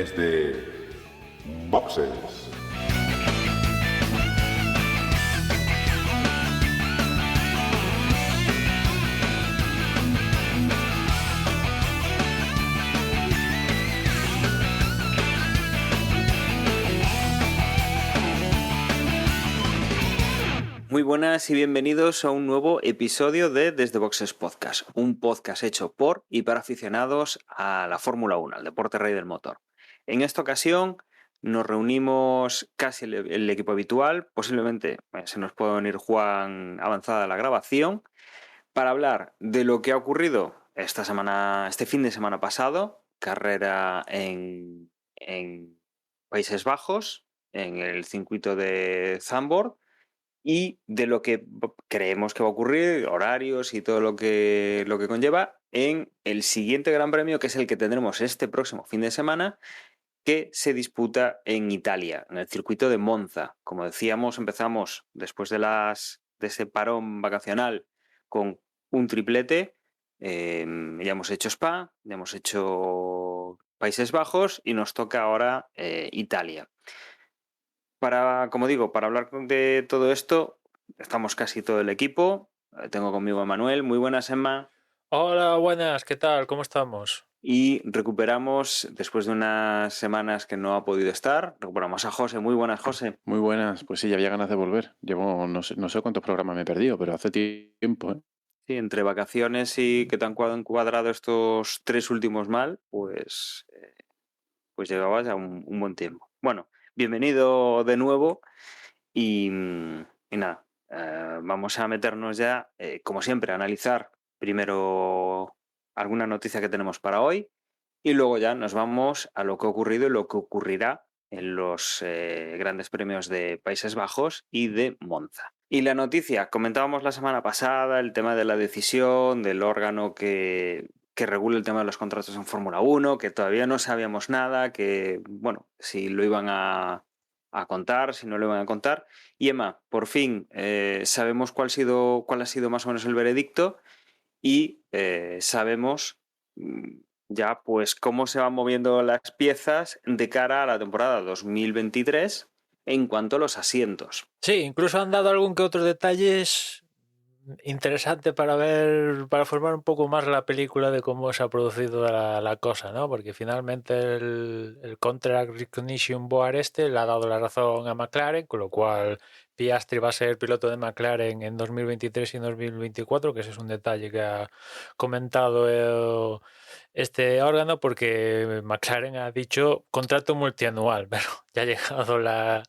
desde Boxes. Muy buenas y bienvenidos a un nuevo episodio de Desde Boxes Podcast, un podcast hecho por y para aficionados a la Fórmula 1, al deporte rey del motor. En esta ocasión nos reunimos casi el equipo habitual, posiblemente se nos puede venir Juan avanzada la grabación, para hablar de lo que ha ocurrido este fin de semana pasado, carrera en Países Bajos, en el circuito de Zandvoort, y de lo que creemos que va a ocurrir, horarios y todo lo que conlleva en el siguiente Gran Premio, que es el que tendremos este próximo fin de semana, que se disputa en Italia, en el circuito de Monza. Como decíamos, empezamos después de ese parón vacacional con un triplete. Ya hemos hecho Spa, ya hemos hecho Países Bajos y nos toca ahora Italia. Como digo, para hablar de todo esto, estamos casi todo el equipo. Tengo conmigo a Manuel. Muy buenas, Emma. Hola, buenas, ¿qué tal? ¿Cómo estamos? Y recuperamos, después de unas semanas que no ha podido estar, recuperamos a José. Muy buenas, José. Muy buenas, pues sí, ya había ganas de volver. Llevo, no sé cuántos programas me he perdido, pero hace tiempo, ¿eh? Sí, entre vacaciones y que te han encuadrado estos 3 últimos mal, pues llevabas ya un buen tiempo. Bueno, bienvenido de nuevo y nada, vamos a meternos ya, como siempre, a analizar primero alguna noticia que tenemos para hoy y luego ya nos vamos a lo que ha ocurrido y lo que ocurrirá en los grandes premios de Países Bajos y de Monza. Y la noticia, comentábamos la semana pasada el tema de la decisión del órgano que regula el tema de los contratos en Fórmula 1, que todavía no sabíamos nada, que, bueno, si lo iban a contar, si no lo iban a contar. Y Emma, por fin sabemos cuál ha sido más o menos el veredicto y sabemos ya pues cómo se van moviendo las piezas de cara a la temporada 2023 en cuanto a los asientos. Sí, incluso han dado algún que otros detalles interesantes para ver, para formar un poco más la película de cómo se ha producido la cosa, ¿no? Porque finalmente el Contract Recognition Board le ha dado la razón a McLaren, con lo cual Piastri va a ser piloto de McLaren en 2023 y en 2024, que ese es un detalle que ha comentado este órgano, porque McLaren ha dicho contrato multianual, pero ya ha llegado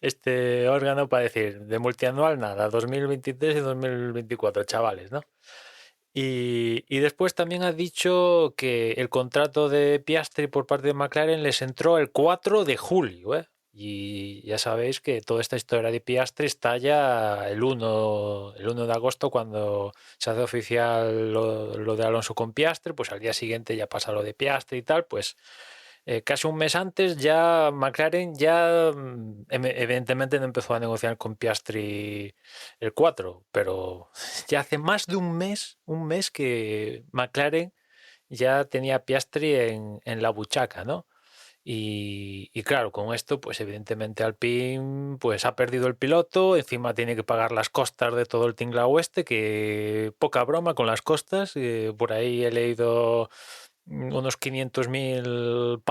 este órgano para decir de multianual nada, 2023 y 2024, chavales, ¿no? Y después también ha dicho que el contrato de Piastri por parte de McLaren les entró el 4 de julio, ¿eh? Y ya sabéis que toda esta historia de Piastri está ya el 1 de agosto, cuando se hace oficial lo de Alonso con Piastri, pues al día siguiente ya pasa lo de Piastri y tal, pues casi un mes antes ya McLaren evidentemente no empezó a negociar con Piastri el 4, pero ya hace más de un mes que McLaren ya tenía Piastri en la buchaca, ¿no? Y claro, con esto, pues evidentemente Alpine pues ha perdido el piloto, encima tiene que pagar las costas de todo el tinglao que poca broma con las costas, por ahí he leído unos 500.000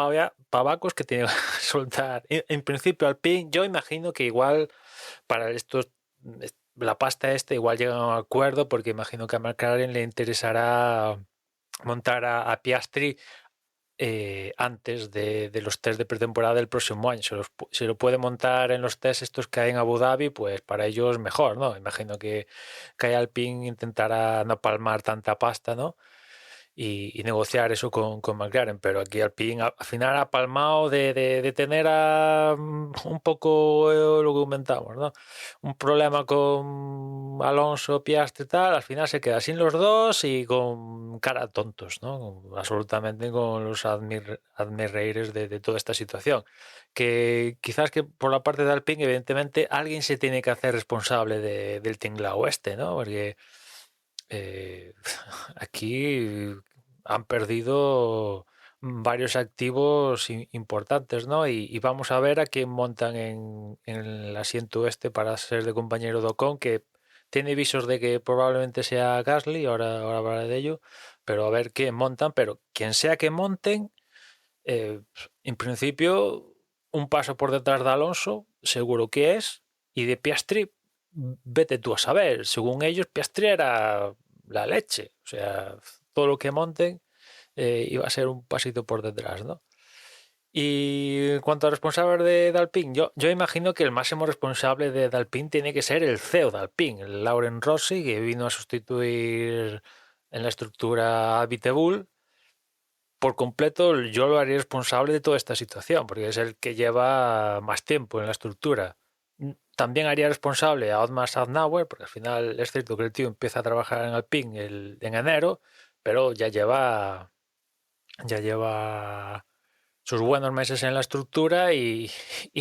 pavacos que tiene que soltar. En principio Alpine, yo imagino que igual para estos, la pasta igual llega a un acuerdo, porque imagino que a McLaren le interesará montar a Piastri antes de los test de pretemporada del próximo año. Si lo puede montar en los test estos que hay en Abu Dhabi, pues para ellos mejor, ¿no? Imagino que Alpine intentará no palmar tanta pasta, ¿no? Y negociar eso con McLaren, pero aquí Alpine al final ha palmado de tener un poco lo que comentamos, ¿no? Un problema con Alonso, Piastri y tal, al final se queda sin los dos y con cara tontos, ¿no? Absolutamente, con los admirreires de toda esta situación. Que quizás que por la parte de Alpine, evidentemente, alguien se tiene que hacer responsable del tinglao ¿no? Porque aquí han perdido varios activos importantes, ¿no? Y vamos a ver a quién montan en el asiento este para ser de compañero de Ocon, que tiene visos de que probablemente sea Gasly, ahora hablaré de ello, pero a ver quién montan, pero quien sea que monten, en principio un paso por detrás de Alonso seguro que es, y de Piastri vete tú a saber, según ellos Piastri era la leche, o sea, todo lo que monten iba a ser un pasito por detrás, ¿no? Y en cuanto a responsables de Alpine, yo imagino que el máximo responsable de Alpine tiene que ser el CEO de Alpine, el Lauren Rossi, que vino a sustituir en la estructura a Viteboul. Por completo, yo lo haría responsable de toda esta situación, porque es el que lleva más tiempo en la estructura. También haría responsable a Otmar Szafnauer, porque al final es cierto que el tío empieza a trabajar en Alpine en enero, pero ya lleva sus buenos meses en la estructura y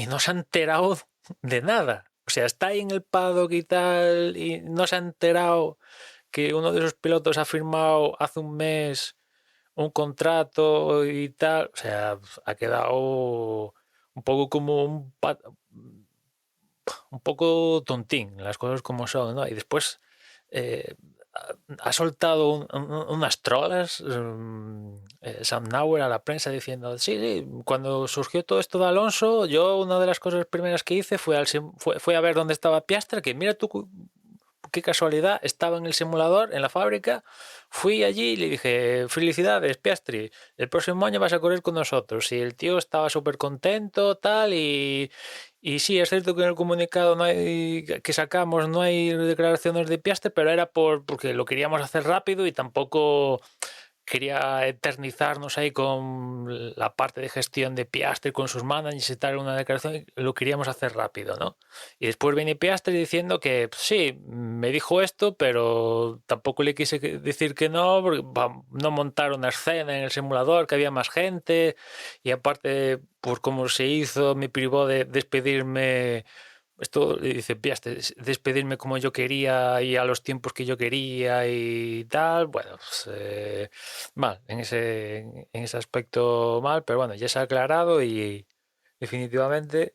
no se ha enterado de nada. O sea, está ahí en el paddock y tal, y no se ha enterado que uno de esos pilotos ha firmado hace un mes un contrato y tal. O sea, ha quedado un poco como un poco tontín, las cosas como son, ¿no? Y después eh, ha soltado unas trolas Sam Nauer a la prensa diciendo, sí, cuando surgió todo esto de Alonso, yo una de las cosas primeras que hice fue a ver dónde estaba Piastra, que mira tú qué casualidad, estaba en el simulador, en la fábrica, fui allí y le dije, felicidades, Piastri, el próximo año vas a correr con nosotros. Y el tío estaba súper contento, tal, y sí, es cierto que en el comunicado que sacamos no hay declaraciones de Piastri, pero era porque lo queríamos hacer rápido y tampoco quería eternizarnos ahí con la parte de gestión de Piastri con sus managers y tal, una declaración, lo queríamos hacer rápido, ¿no? Y después viene Piastri diciendo que sí, me dijo esto, pero tampoco le quise decir que no, porque no montar una escena en el simulador, que había más gente, y aparte, por cómo se hizo, me privó de despedirme. Esto dice Piastri, despedirme como yo quería y a los tiempos que yo quería y tal. Bueno, pues, mal, en ese aspecto mal, pero bueno, ya se ha aclarado y definitivamente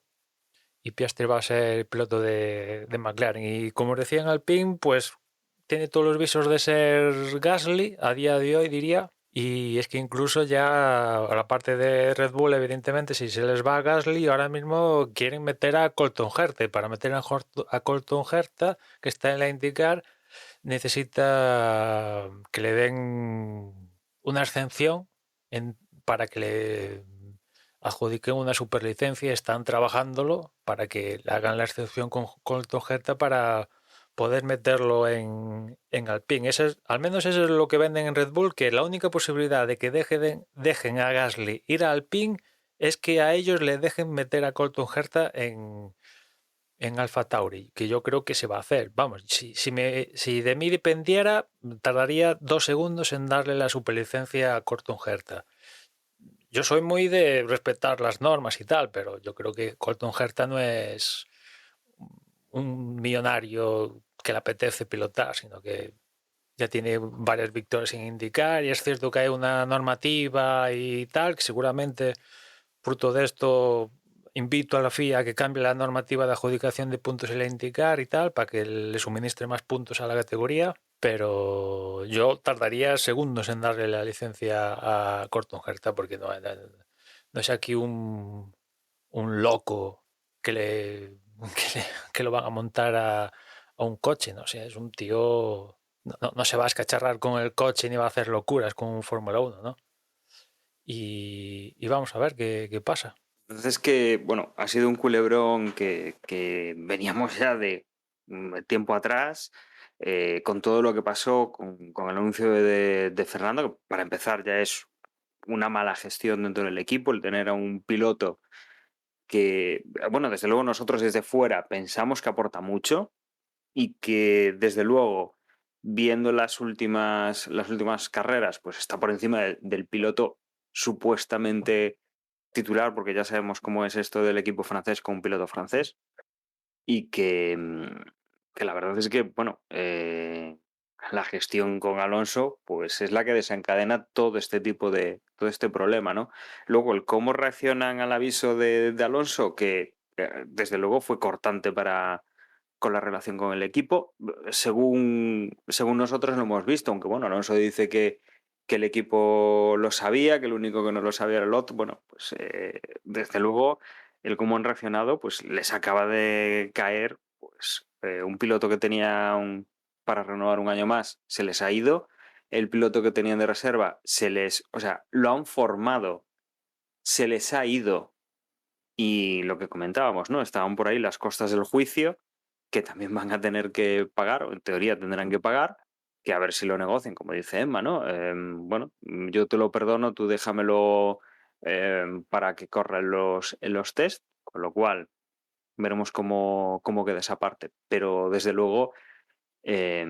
y Piastri va a ser el piloto de McLaren. Y como decía en Alpine, pues tiene todos los visos de ser Gasly a día de hoy, diría. Y es que incluso ya a la parte de Red Bull, evidentemente, si se les va a Gasly, ahora mismo quieren meter a Colton Herta. Y para meter a Colton Herta, que está en la IndyCar, necesita que le den una exención para que le adjudiquen una superlicencia. Están trabajándolo para que le hagan la excepción con Colton Herta para poder meterlo en Alpine. Al menos eso es lo que venden en Red Bull, que la única posibilidad de que dejen a Gasly ir a Alpine es que a ellos le dejen meter a Colton Herta en Alfa Tauri, que yo creo que se va a hacer. Vamos, si de mí dependiera, tardaría 2 segundos en darle la superlicencia a Colton Herta. Yo soy muy de respetar las normas y tal, pero yo creo que Colton Herta no es un millonario que le apetece pilotar, sino que ya tiene varias victorias sin indicar, y es cierto que hay una normativa y tal, que seguramente fruto de esto invito a la FIA a que cambie la normativa de adjudicación de puntos en la IndyCar y tal, para que le suministre más puntos a la categoría, pero yo tardaría segundos en darle la licencia a Colton Herta, porque no es aquí un loco que que lo van a montar a un coche, ¿no? O sea, es un tío. No se va a escacharrar con el coche ni va a hacer locuras con un Fórmula 1, ¿no? Y vamos a ver qué pasa. Entonces bueno, ha sido un culebrón que veníamos ya de tiempo atrás, con todo lo que pasó con el anuncio de Fernando, que para empezar ya es una mala gestión dentro del equipo, el tener a un piloto que, bueno, desde luego nosotros desde fuera pensamos que aporta mucho y que desde luego, viendo las últimas carreras, pues está por encima del piloto supuestamente titular, porque ya sabemos cómo es esto del equipo francés con un piloto francés, y que la verdad es que, bueno, la gestión con Alonso, pues es la que desencadena todo este problema, ¿no? Luego, el cómo reaccionan al aviso de Alonso, que desde luego fue cortante con la relación con el equipo, según nosotros lo hemos visto, aunque bueno, Alonso dice que el equipo lo sabía, que el único que no lo sabía era el otro. Bueno, pues desde luego el cómo han reaccionado, pues les acaba de caer pues un piloto que tenía para renovar un año más, se les ha ido. El piloto que tenían de reserva, o sea, lo han formado, se les ha ido. Y lo que comentábamos, ¿no? Estaban por ahí las costas del juicio, que también van a tener que pagar, o en teoría tendrán que pagar, que a ver si lo negocian, como dice Emma, ¿no? Bueno, yo te lo perdono, tú déjamelo para que corra en los test, con lo cual veremos cómo queda esa parte. Pero desde luego, eh,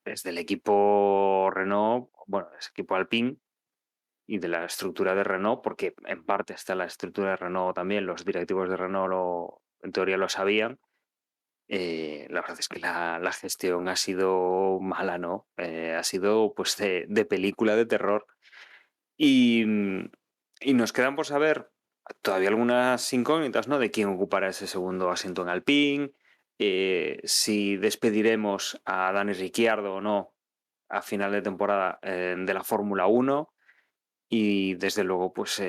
desde el equipo Renault, bueno, desde el equipo Alpine y de la estructura de Renault, porque en parte está la estructura de Renault también, los directivos de Renault en teoría lo sabían. La verdad es que la gestión ha sido mala, ¿no? Ha sido pues de película de terror. Y, y nos quedan por saber todavía algunas incógnitas, ¿no? De quién ocupará ese segundo asiento en Alpine, si despediremos a Dani Ricciardo o no a final de temporada de la Fórmula 1 y desde luego pues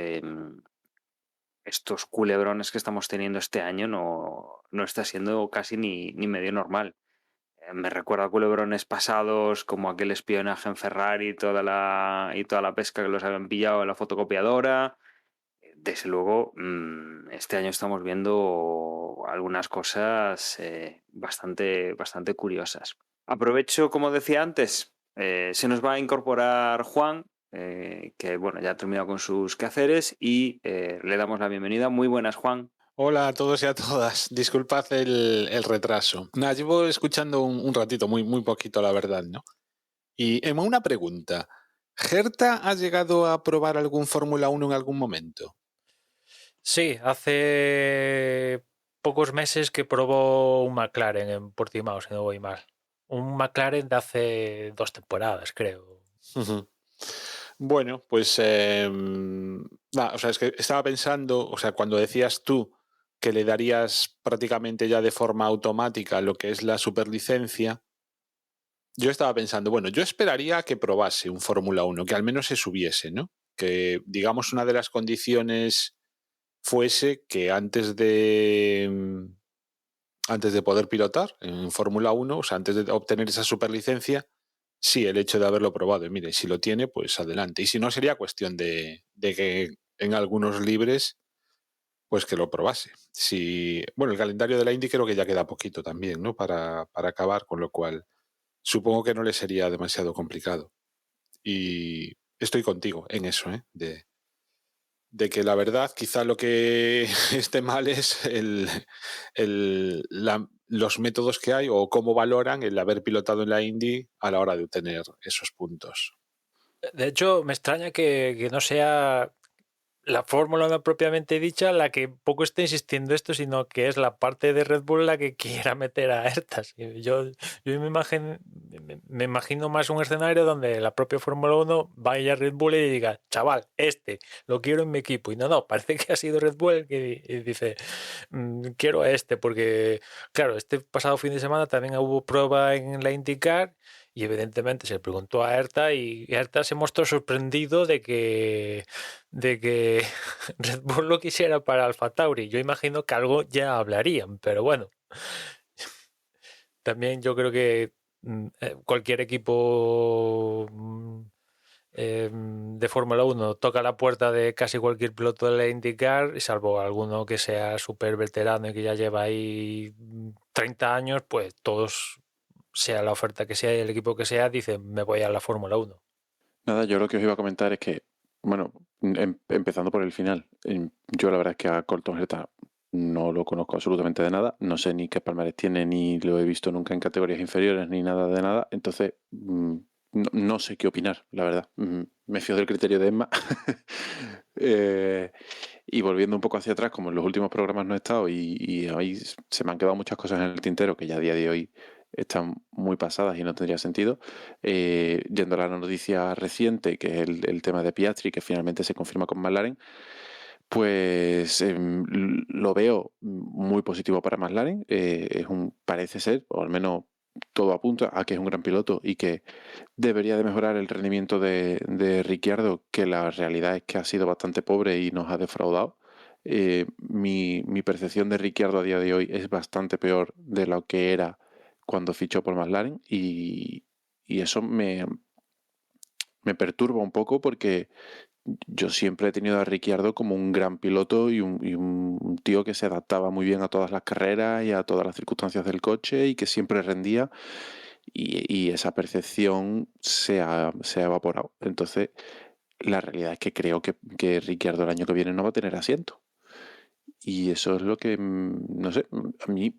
estos culebrones que estamos teniendo este año no está siendo casi ni medio normal. Me recuerda a culebrones pasados como aquel espionaje en Ferrari y toda la pesca que los habían pillado en la fotocopiadora. Desde luego, este año estamos viendo algunas cosas bastante curiosas. Aprovecho, como decía antes, se nos va a incorporar Juan, que bueno, ya ha terminado con sus quehaceres y le damos la bienvenida. Muy buenas, Juan. Hola a todos y a todas. Disculpad el retraso. Nada, llevo escuchando un ratito, muy poquito, la verdad, ¿no? Y Emma, una pregunta. ¿Gerta ha llegado a probar algún Fórmula 1 en algún momento? Sí, hace pocos meses que probó un McLaren en Portimao, si no voy mal. Un McLaren de hace 2 temporadas, creo. Ujú. Bueno, pues o sea, es que estaba pensando, o sea, cuando decías tú que le darías prácticamente ya de forma automática lo que es la superlicencia, yo estaba pensando, bueno, yo esperaría que probase un Fórmula 1, que al menos se subiese, ¿no? Que, digamos, una de las condiciones fuese que antes de poder pilotar en Fórmula 1, o sea, antes de obtener esa superlicencia, sí, el hecho de haberlo probado. Y mire, si lo tiene, pues adelante. Y si no, sería cuestión de que en algunos libres, pues que lo probase. Bueno, el calendario de la Indy creo que ya queda poquito también, ¿no? Para acabar, con lo cual supongo que no le sería demasiado complicado. Y estoy contigo en eso, ¿eh? De que la verdad quizá lo que esté mal es los métodos que hay o cómo valoran el haber pilotado en la Indy a la hora de obtener esos puntos. De hecho, me extraña que no sea la fórmula no propiamente dicha la que poco está insistiendo esto, sino que es la parte de Red Bull la que quiera meter a Ertas. Yo me imagino más un escenario donde la propia Fórmula 1 vaya a Red Bull y diga, chaval, lo quiero en mi equipo. Y no, parece que ha sido Red Bull el que dice, quiero a porque, claro, este pasado fin de semana también hubo prueba en la IndyCar. Y evidentemente se preguntó a Erta y Erta se mostró sorprendido de que Red Bull lo quisiera para Alfa Tauri. Yo imagino que algo ya hablarían, pero bueno. También yo creo que cualquier equipo de Fórmula 1 toca la puerta de casi cualquier piloto de la IndyCar, salvo alguno que sea súper veterano y que ya lleva ahí 30 años, pues todos, sea la oferta que sea y el equipo que sea, dicen me voy a la Fórmula 1. Nada, yo lo que os iba a comentar es que, bueno, empezando por el final, yo la verdad es que a Colton Herta no lo conozco absolutamente de nada, no sé ni qué palmarés tiene, ni lo he visto nunca en categorías inferiores, ni nada de nada, entonces no sé qué opinar, la verdad. Me fío del criterio de Emma. Y volviendo un poco hacia atrás, como en los últimos programas no he estado y ahí se me han quedado muchas cosas en el tintero que ya a día de hoy están muy pasadas y no tendría sentido. Yendo a la noticia reciente, que es el tema de Piastri, que finalmente se confirma con McLaren, pues lo veo muy positivo para McLaren. Parece ser, o al menos todo apunta a que es un gran piloto y que debería de mejorar el rendimiento de Ricciardo, que la realidad es que ha sido bastante pobre y nos ha defraudado. Mi percepción de Ricciardo a día de hoy es bastante peor de lo que era cuando fichó por McLaren y eso me perturba un poco porque yo siempre he tenido a Ricciardo como un gran piloto y un tío que se adaptaba muy bien a todas las carreras y a todas las circunstancias del coche y que siempre rendía y esa percepción se ha evaporado. Entonces, la realidad es que creo que Ricciardo el año que viene no va a tener asiento. Y eso es lo que, no sé, a mí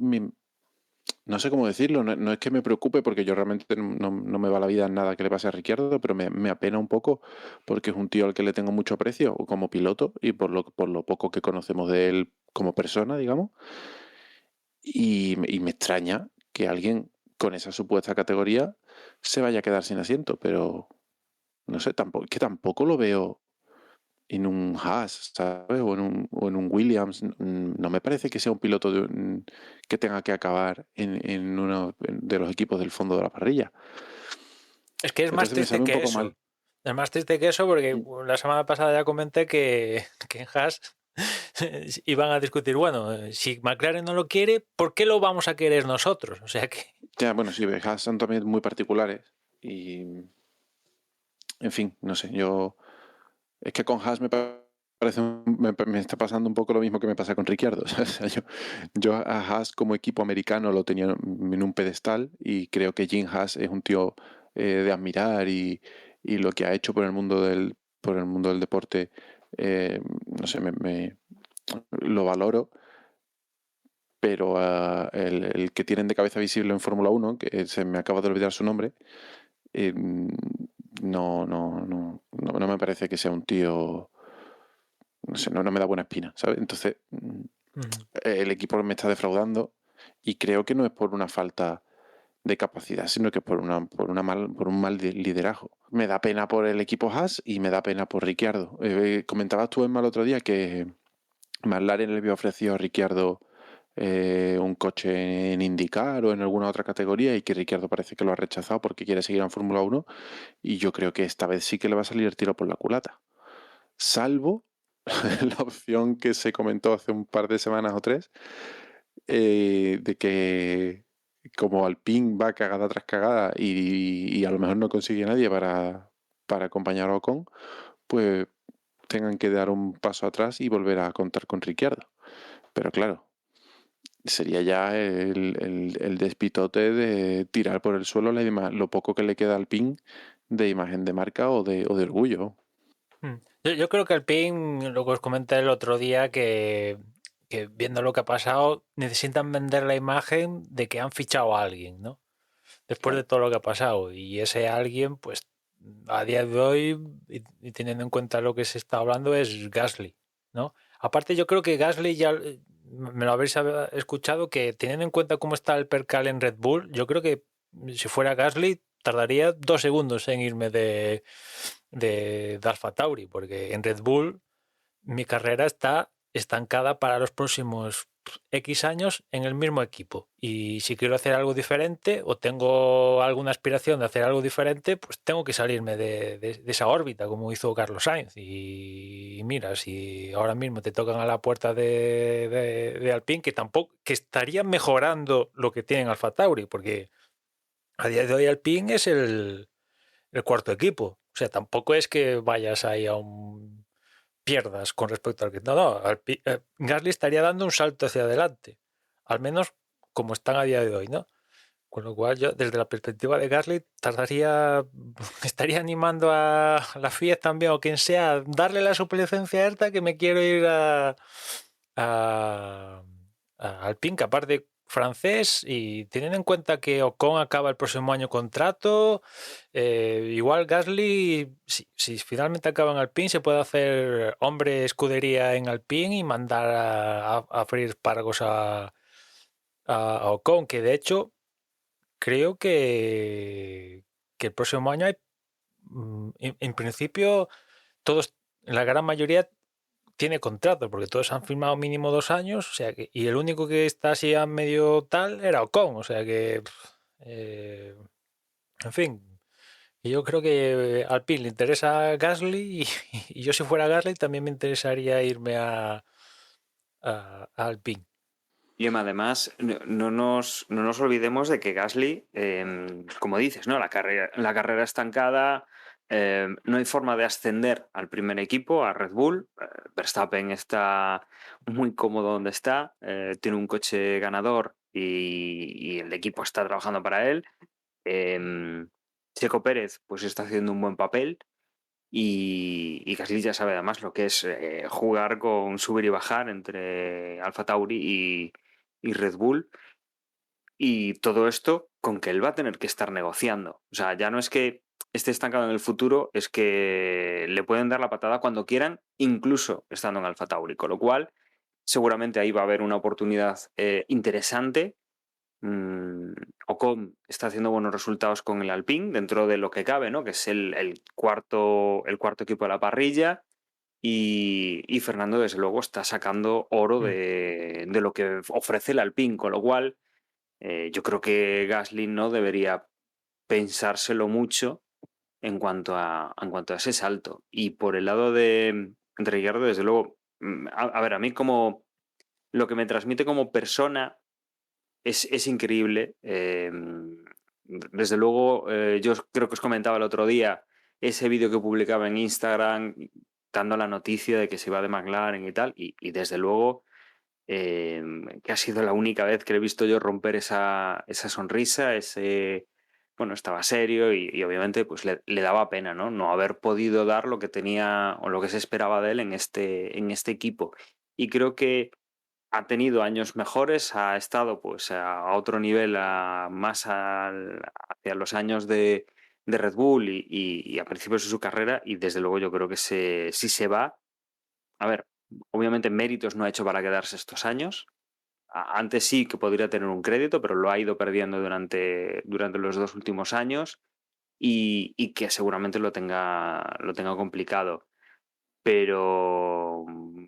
no sé cómo decirlo, no es que me preocupe porque yo realmente no me va la vida en nada que le pase a Ricciardo, pero me apena un poco porque es un tío al que le tengo mucho aprecio como piloto y por lo poco que conocemos de él como persona, digamos. Y me extraña que alguien con esa supuesta categoría se vaya a quedar sin asiento, pero no sé, tampoco lo veo en un Haas, ¿sabes? O en un Williams. No me parece que sea un piloto que tenga que acabar en uno de los equipos del fondo de la parrilla. Es que es más Entonces me triste sabe un que poco eso. mal. Es más triste que eso porque la semana pasada ya comenté que en Haas iban a discutir, bueno, si McLaren no lo quiere, ¿por qué lo vamos a querer nosotros? O sea que... Ya, bueno, sí, Haas son también muy particulares y, en fin, no sé, es que con Haas me parece, me está pasando un poco lo mismo que me pasa con Ricciardo. O sea, yo a Haas como equipo americano lo tenía en un pedestal y creo que Jim Haas es un tío de admirar y lo que ha hecho por el mundo del deporte, no sé, lo valoro. Pero el que tienen de cabeza visible en Fórmula 1, que se me acaba de olvidar su nombre, no me parece que sea un tío, no sé, no me da buena espina, ¿sabes? Entonces, el equipo me está defraudando y creo que no es por una falta de capacidad, sino que por un mal liderazgo. Me da pena por el equipo Haas y me da pena por Ricciardo. Comentabas tú, Emma, el otro día que McLaren le había ofrecido a Ricciardo un coche en IndyCar o en alguna otra categoría y que Ricciardo parece que lo ha rechazado porque quiere seguir en Fórmula 1 y yo creo que esta vez sí que le va a salir el tiro por la culata. Salvo la opción que se comentó hace un par de semanas o tres, de que como Alpine va cagada tras cagada y a lo mejor no consigue nadie para acompañar a Ocon, pues tengan que dar un paso atrás y volver a contar con Ricciardo. Pero claro, sería ya el despitote de tirar por el suelo lo poco que le queda al Alpine de imagen de marca o de orgullo. Yo creo que Alpine, lo que os comenté el otro día, que viendo lo que ha pasado, necesitan vender la imagen de que han fichado a alguien, ¿no? Después Claro. de todo lo que ha pasado. Y ese alguien, pues a día de hoy, y teniendo en cuenta lo que se está hablando, es Gasly, ¿no? Aparte, yo creo que Gasly ya me lo habéis escuchado, que teniendo en cuenta cómo está el percal en Red Bull, yo creo que si fuera Gasly tardaría 2 segundos en irme de Alfa Tauri, porque en Red Bull mi carrera está estancada para los próximos X años en el mismo equipo. Y si quiero hacer algo diferente o tengo alguna aspiración de hacer algo diferente, pues tengo que salirme de esa órbita, como hizo Carlos Sainz. Y mira, si ahora mismo te tocan a la puerta de Alpine, que estarían mejorando lo que tienen Alfa Tauri, porque a día de hoy Alpine es el cuarto equipo. O sea, tampoco es que vayas ahí a un pierdas con respecto al que... No, Gasly estaría dando un salto hacia adelante, al menos como están a día de hoy, ¿no? Con lo cual yo, desde la perspectiva de Gasly, estaría animando a la FIA también o quien sea a darle la suplicencia a Erta que me quiero ir a Alpine, que aparte francés, y teniendo en cuenta que Ocon acaba el próximo año contrato, igual Gasly, si finalmente acaba en Alpine, se puede hacer hombre escudería en Alpine y mandar a freír espárragos a Ocon, que de hecho creo que el próximo año hay, en principio, todos, la gran mayoría tiene contrato, porque todos han firmado mínimo 2 años, o sea que, y el único que está así a medio tal era Ocon, o sea que, en fin, y yo creo que Alpine le interesa Gasly y yo si fuera Gasly también me interesaría irme a Alpine. Y además, no nos olvidemos de que Gasly, como dices, ¿no? La carrera estancada, no hay forma de ascender al primer equipo, a Red Bull. Verstappen está muy cómodo donde está, tiene un coche ganador y el equipo está trabajando para él. Checo Pérez, pues está haciendo un buen papel. Y Gasly ya sabe además lo que es jugar con subir y bajar entre Alfa Tauri y Red Bull. Y todo esto con que él va a tener que estar negociando. O sea, ya no es que esté estancado en el futuro, es que le pueden dar la patada cuando quieran, incluso estando en Alfa Tauri. Con lo cual, seguramente ahí va a haber una oportunidad interesante. Ocon está haciendo buenos resultados con el Alpine dentro de lo que cabe, ¿no? Que es el cuarto equipo de la parrilla. Y Fernando, desde luego, está sacando oro de lo que ofrece el Alpine, con lo cual yo creo que Gasly no debería pensárselo mucho en cuanto a ese salto. Y por el lado de Ricciardo, desde luego, a ver, a mí como lo que me transmite como persona es increíble. Desde luego, yo creo que os comentaba el otro día ese vídeo que publicaba en Instagram dando la noticia de que se iba de McLaren y tal, y desde luego que ha sido la única vez que le he visto yo romper esa sonrisa, bueno, estaba serio y obviamente pues le daba pena, ¿no? No haber podido dar lo que tenía o lo que se esperaba de él en este equipo. Y creo que ha tenido años mejores, ha estado pues a otro nivel, hacia los años de Red Bull y a principios de su carrera, y desde luego yo creo que si se va, a ver, obviamente méritos no ha hecho para quedarse estos años. Antes sí que podría tener un crédito, pero lo ha ido perdiendo durante los 2 últimos años y que seguramente lo tenga complicado. Pero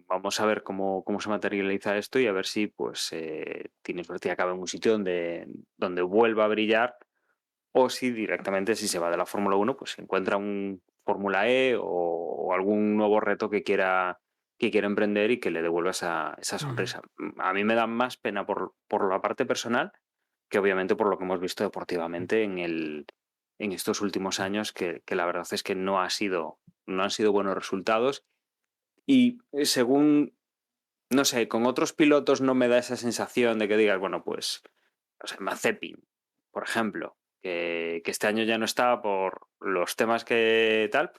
vamos a ver cómo se materializa esto y a ver si pues tiene suerte y acaba en un sitio donde vuelva a brillar, o si directamente, si se va de la Fórmula 1, pues encuentra un Fórmula E o algún nuevo reto que quiera emprender y que le devuelva esa sonrisa. A mí me da más pena por la parte personal que obviamente por lo que hemos visto deportivamente en estos últimos años, que la verdad es que no han sido buenos resultados. Y según, no sé, con otros pilotos no me da esa sensación de que digas, bueno, pues, o sea, Mazepin, por ejemplo, que este año ya no está por los temas que tal,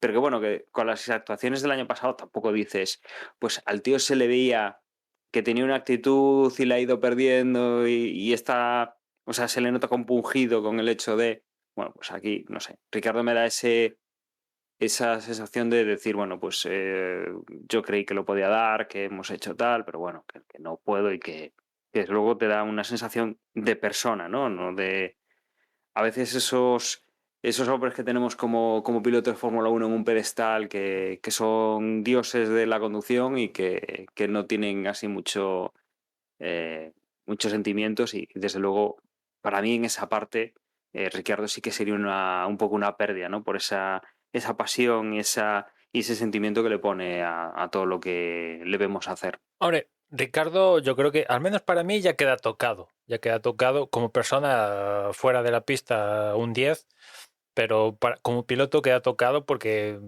pero que bueno, que con las actuaciones del año pasado tampoco dices, pues al tío se le veía que tenía una actitud y la ha ido perdiendo y está, o sea, se le nota compungido con el hecho de, bueno, pues aquí, no sé, Ricardo me da esa sensación de decir, bueno, pues yo creí que lo podía dar, que hemos hecho tal, pero bueno, que no puedo y que luego te da una sensación de persona, ¿no? No de, a veces esos hombres que tenemos como pilotos de Fórmula 1 en un pedestal que son dioses de la conducción y que no tienen así muchos sentimientos y desde luego para mí en esa parte Ricciardo sí que sería un poco una pérdida, ¿no? Por esa pasión y ese sentimiento que le pone a todo lo que le vemos hacer. Hombre, Ricardo, yo creo que al menos para mí ya queda tocado como persona fuera de la pista un 10, pero como piloto queda tocado porque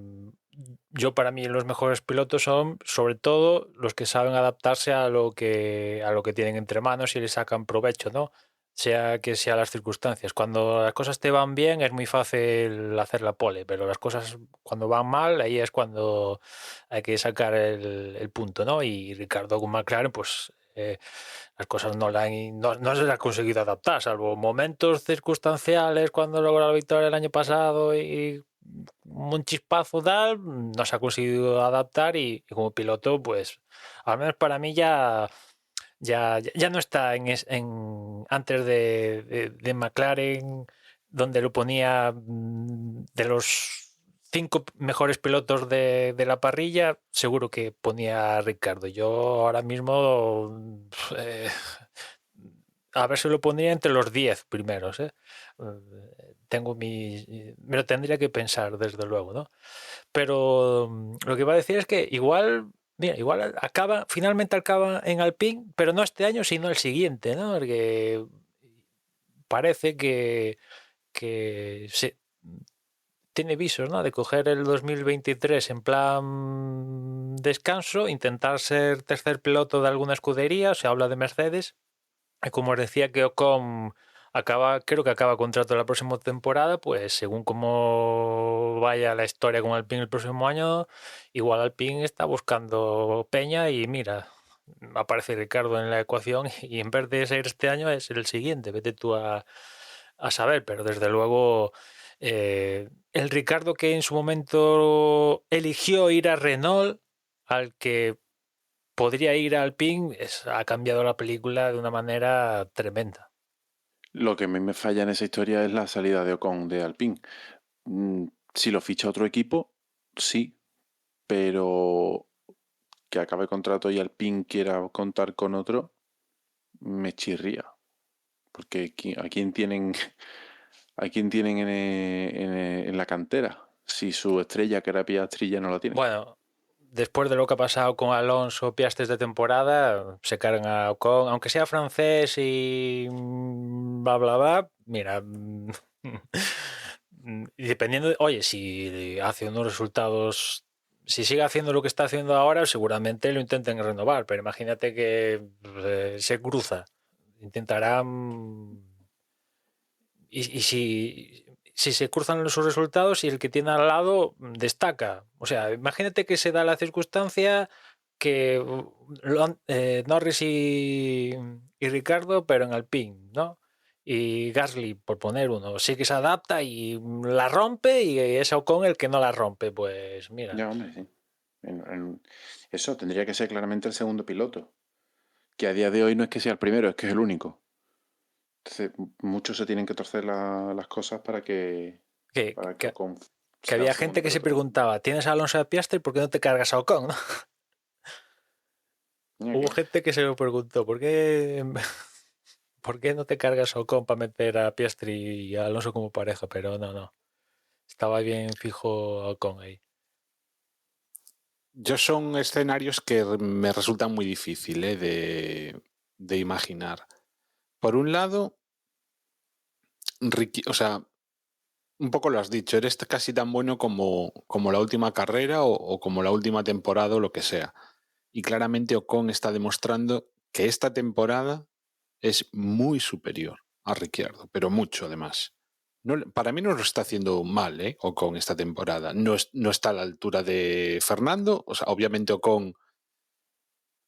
yo para mí los mejores pilotos son sobre todo los que saben adaptarse a lo que tienen entre manos y le sacan provecho, ¿no? Sea que sea las circunstancias. Cuando las cosas te van bien es muy fácil hacer la pole, pero las cosas cuando van mal, ahí es cuando hay que sacar el punto, ¿no? Y Ricardo con McLaren, pues las cosas no se le ha conseguido adaptar, salvo momentos circunstanciales cuando logró la victoria el año pasado y un chispazo tal, no se ha conseguido adaptar y como piloto, pues al menos para mí ya no está en antes de McLaren, donde lo ponía de los 5 mejores pilotos de la parrilla, seguro que ponía a Ricardo. Yo ahora mismo a ver si lo pondría entre los 10 primeros, ¿eh? Me lo tendría que pensar, desde luego, ¿no? Pero lo que iba a decir es que igual, mira, igual finalmente acaba en Alpine, pero no este año, sino el siguiente, ¿no? Porque parece que tiene visos, ¿no? De coger el 2023 en plan descanso, intentar ser tercer piloto de alguna escudería. Se habla de Mercedes. Y como os decía que Ocon creo que acaba contrato la próxima temporada, pues según cómo vaya la historia con Alpine el próximo año, igual Alpine está buscando peña y mira, aparece Ricardo en la ecuación y en vez de ser este año es el siguiente. Vete tú a saber, pero desde luego el Ricardo que en su momento eligió ir a Renault, al que podría ir a Alpine, ha cambiado la película de una manera tremenda. Lo que a mí me falla en esa historia es la salida de Ocon de Alpine. Si lo ficha otro equipo, sí, pero que acabe contrato y Alpine quiera contar con otro, me chirría. Porque ¿a quién tienen en la cantera? Si su estrella, que era Piastri, ya no la tiene. Bueno, después de lo que ha pasado con Alonso, Piastri de temporada, se cargan a Ocon, aunque sea francés y bla, bla, bla, mira, y dependiendo oye, si hace unos resultados, si sigue haciendo lo que está haciendo ahora, seguramente lo intenten renovar, pero imagínate que se cruza, intentarán, y si se cruzan los resultados y el que tiene al lado destaca. O sea, imagínate que se da la circunstancia que Norris y Ricardo, pero en Alpine, ¿no? Y Gasly, por poner uno, sí que se adapta y la rompe, y es Ocon el que no la rompe. Pues mira. Ya, hombre, sí. Eso tendría que ser claramente el segundo piloto. Que a día de hoy no es que sea el primero, es que es el único. Entonces, muchos se tienen que torcer las cosas para que Ocon Que sea había el segundo gente que se piloto. preguntaba, ¿tienes a Alonso de Piastri? ¿Por qué no te cargas a Ocon? ¿No? Mira Hubo que- gente que se lo preguntó, ¿por qué no te cargas a Ocon para meter a Piastri y a Alonso como pareja? Pero no. Estaba bien fijo Ocon ahí. Yo son escenarios que me resultan muy difíciles de imaginar. Por un lado, Ricky, o sea, un poco lo has dicho, eres casi tan bueno como la última carrera o como la última temporada o lo que sea. Y claramente Ocon está demostrando que esta temporada es muy superior a Ricciardo, pero mucho además. No, para mí no lo está haciendo mal, Ocon esta temporada. No está a la altura de Fernando. O sea, obviamente Ocon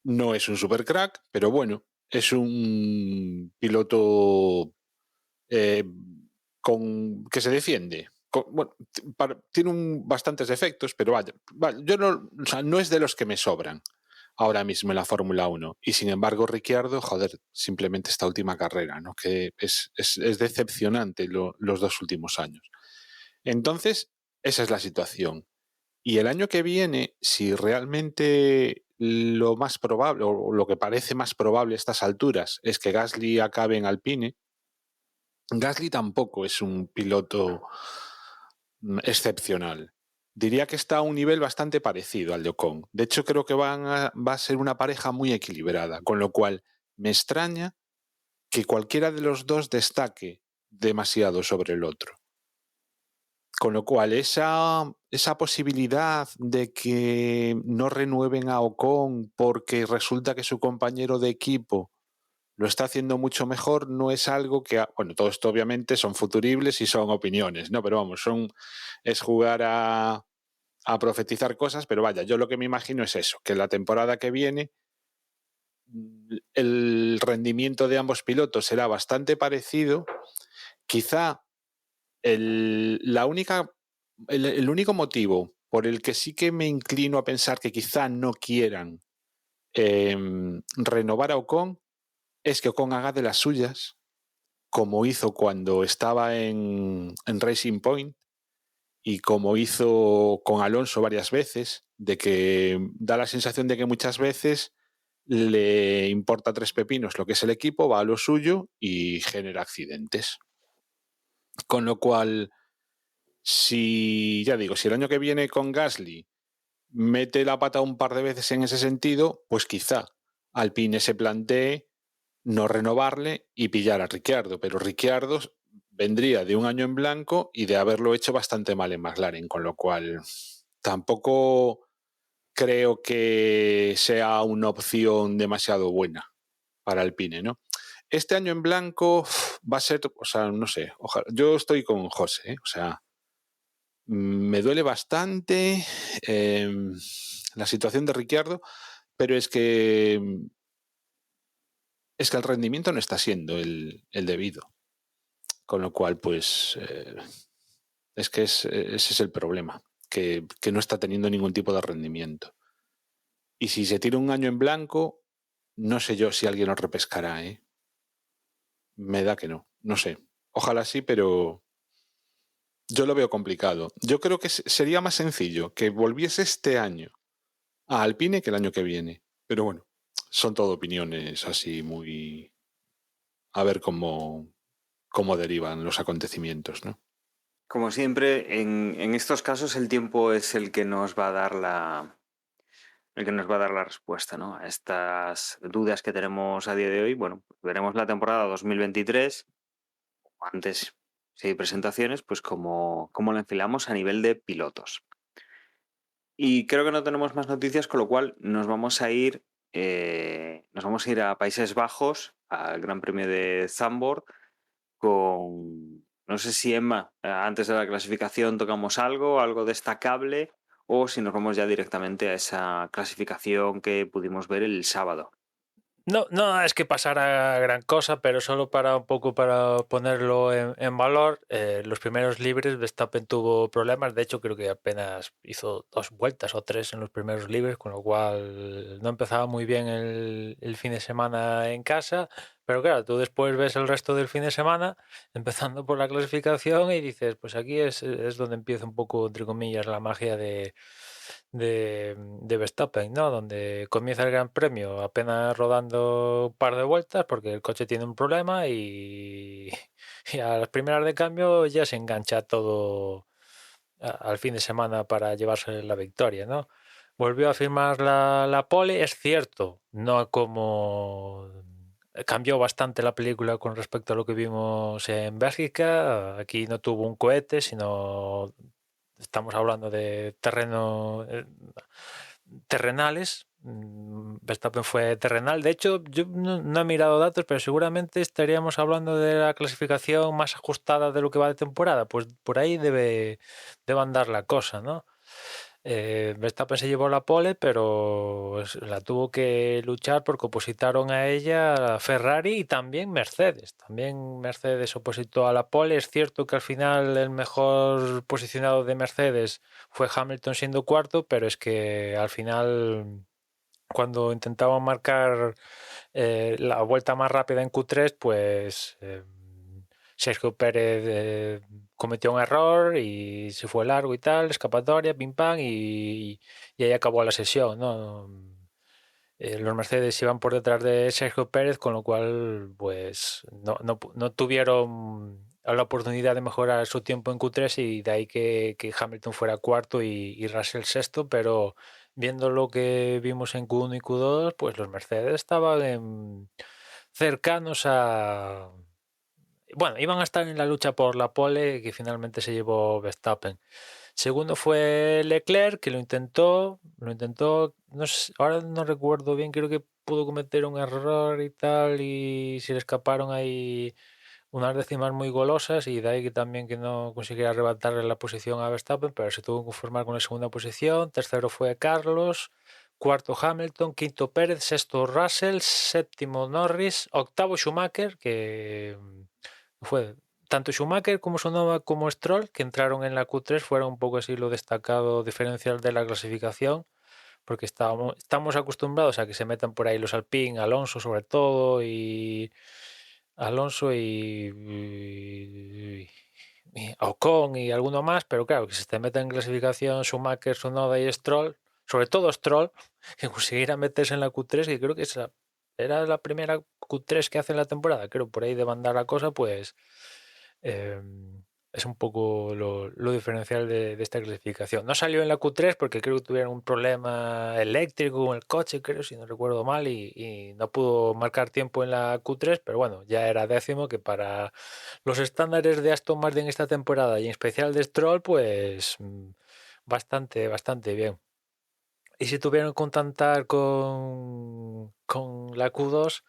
no es un super crack, pero bueno, es un piloto que se defiende. Bueno, tiene bastantes defectos, pero vaya, yo no, o sea, no es de los que me sobran ahora mismo en la Fórmula 1. Y sin embargo, Ricciardo, joder, simplemente esta última carrera, ¿no? Que es decepcionante los 2 últimos años. Entonces, esa es la situación. Y el año que viene, si realmente lo más probable, o lo que parece más probable a estas alturas, es que Gasly acabe en Alpine, Gasly tampoco es un piloto excepcional. Diría que está a un nivel bastante parecido al de Ocon. De hecho, creo que va a ser una pareja muy equilibrada, con lo cual me extraña que cualquiera de los dos destaque demasiado sobre el otro. Con lo cual, esa posibilidad de que no renueven a Ocon porque resulta que su compañero de equipo lo está haciendo mucho mejor, no es algo que... Bueno, todo esto obviamente son futuribles y son opiniones, ¿no? Pero vamos, es jugar a profetizar cosas, pero vaya, yo lo que me imagino es eso, que la temporada que viene el rendimiento de ambos pilotos será bastante parecido. Quizá el único motivo por el que sí que me inclino a pensar que quizá no quieran renovar a Ocon es que Ocon haga de las suyas como hizo cuando estaba en Racing Point y como hizo con Alonso varias veces, de que da la sensación de que muchas veces le importa 3 pepinos lo que es el equipo, va a lo suyo y genera accidentes. Con lo cual, si el año que viene con Gasly mete la pata un par de veces en ese sentido, pues quizá Alpine se plantee no renovarle y pillar a Ricciardo, pero Ricciardo vendría de un año en blanco y de haberlo hecho bastante mal en McLaren, con lo cual tampoco creo que sea una opción demasiado buena para Alpine, ¿no? Este año en blanco va a ser, o sea, no sé, ojalá, yo estoy con José, o sea, me duele bastante la situación de Ricciardo, pero es que el rendimiento no está siendo el debido. Con lo cual, pues, es que ese es el problema, que no está teniendo ningún tipo de rendimiento. Y si se tira un año en blanco, no sé yo si alguien lo repescará, ¿eh? Me da que no, no sé. Ojalá sí, pero yo lo veo complicado. Yo creo que sería más sencillo que volviese este año a Alpine que el año que viene. Pero bueno, son todo opiniones así muy... A ver cómo derivan los acontecimientos, ¿no? Como siempre, en estos casos el tiempo es el que nos va a dar la respuesta, ¿no? A estas dudas que tenemos a día de hoy. Bueno, veremos la temporada 2023, antes si hay presentaciones, pues cómo la enfilamos a nivel de pilotos. Y creo que no tenemos más noticias, con lo cual nos vamos a ir a Países Bajos, al Gran Premio de Zandvoort, con... No sé si, Emma, antes de la clasificación tocamos algo destacable, o si nos vamos ya directamente a esa clasificación que pudimos ver el sábado. No es que pasara gran cosa, pero solo para un poco para ponerlo en valor, los primeros libres Verstappen tuvo problemas, de hecho creo que apenas hizo 2 vueltas o 3 en los primeros libres, con lo cual no empezaba muy bien el fin de semana en casa, pero claro, tú después ves el resto del fin de semana, empezando por la clasificación y dices, pues aquí es donde empieza un poco, entre comillas, la magia de Verstappen, ¿no? Donde comienza el Gran Premio apenas rodando un par de vueltas porque el coche tiene un problema y a las primeras de cambio ya se engancha todo al fin de semana para llevarse la victoria, ¿no? Volvió a firmar la pole, es cierto, no como... Cambió bastante la película con respecto a lo que vimos en Bélgica. Aquí no tuvo un cohete, sino estamos hablando de terrenales. Verstappen fue terrenal. De hecho, yo no he mirado datos, pero seguramente estaríamos hablando de la clasificación más ajustada de lo que va de temporada. Pues por ahí debe andar la cosa, ¿no? Verstappen se llevó la pole, pero la tuvo que luchar porque opositaron a ella Ferrari y también Mercedes. También Mercedes opositó a la pole. Es cierto que al final el mejor posicionado de Mercedes fue Hamilton siendo cuarto, pero es que al final cuando intentaban marcar la vuelta más rápida en Q3, pues Sergio Pérez cometió un error y se fue largo y tal, escapatoria, pim pam, y ahí acabó la sesión, ¿no? Los Mercedes iban por detrás de Sergio Pérez, con lo cual pues no tuvieron la oportunidad de mejorar su tiempo en Q3 y de ahí que Hamilton fuera cuarto y Russell sexto, pero viendo lo que vimos en Q1 y Q2, pues los Mercedes estaban cercanos a... Bueno, iban a estar en la lucha por la pole que finalmente se llevó Verstappen. Segundo fue Leclerc, que lo intentó, no sé, ahora no recuerdo bien, creo que pudo cometer un error y tal, y se le escaparon ahí unas décimas muy golosas, y de ahí que también que no consiguiera arrebatarle la posición a Verstappen, pero se tuvo que conformar con la segunda posición. Tercero fue Carlos, cuarto Hamilton, quinto Pérez, sexto Russell, séptimo Norris, octavo Schumacher, que fue tanto Schumacher como Sonova como Stroll, que entraron en la Q3, fueron un poco así lo destacado diferencial de la clasificación, porque estamos acostumbrados a que se metan por ahí los Alpine, Alonso sobre todo, y Alonso y Ocon y alguno más, pero claro, que se te meta en clasificación Schumacher, Tsunoda y Stroll, sobre todo Stroll, que consiguiera meterse en la Q3, que creo que era la primera Q3 que hace en la temporada, creo por ahí de mandar la cosa, pues es un poco lo diferencial de esta clasificación. No salió en la Q3 porque creo que tuvieron un problema eléctrico con el coche, creo, si no recuerdo mal, y no pudo marcar tiempo en la Q3, pero bueno, ya era 10º, que para los estándares de Aston Martin esta temporada y en especial de Stroll, pues bastante bien. Y si tuvieron que contentar con la Q2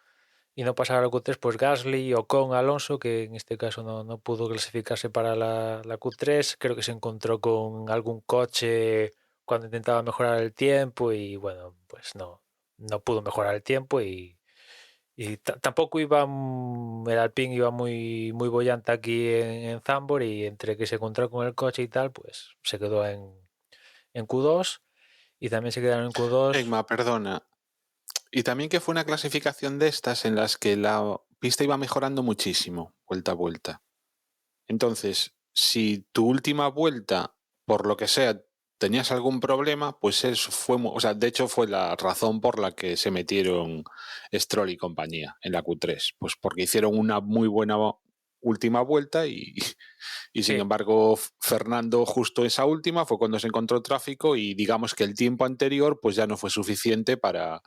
y no pasar a la Q3, pues Gasly o con Alonso, que en este caso no pudo clasificarse para la Q3, creo que se encontró con algún coche cuando intentaba mejorar el tiempo y bueno, pues no pudo mejorar el tiempo y tampoco iba, el Alpine iba muy bollante aquí en Zandvoort, y entre que se encontró con el coche y tal, pues se quedó en Q2 y también se quedaron en Q2. Egma, perdona. Y también que fue una clasificación de estas en las que la pista iba mejorando muchísimo, vuelta a vuelta. Entonces, si tu última vuelta, por lo que sea, tenías algún problema, pues eso fue, o sea, de hecho fue la razón por la que se metieron Stroll y compañía en la Q3, pues porque hicieron una muy buena última vuelta y sin Sí. embargo Fernando justo esa última fue cuando se encontró tráfico y digamos que el tiempo anterior pues ya no fue suficiente para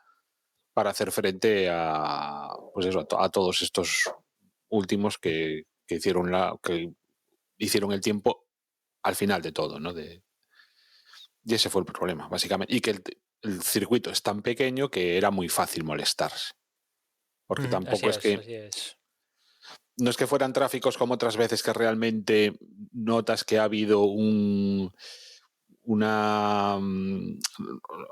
hacer frente a, pues eso, a todos estos últimos que hicieron el tiempo al final de todo, ¿no? Y ese fue el problema, básicamente. Y que el circuito es tan pequeño que era muy fácil molestarse. Porque tampoco Así es. no es que fueran tráficos como otras veces que realmente notas que ha habido o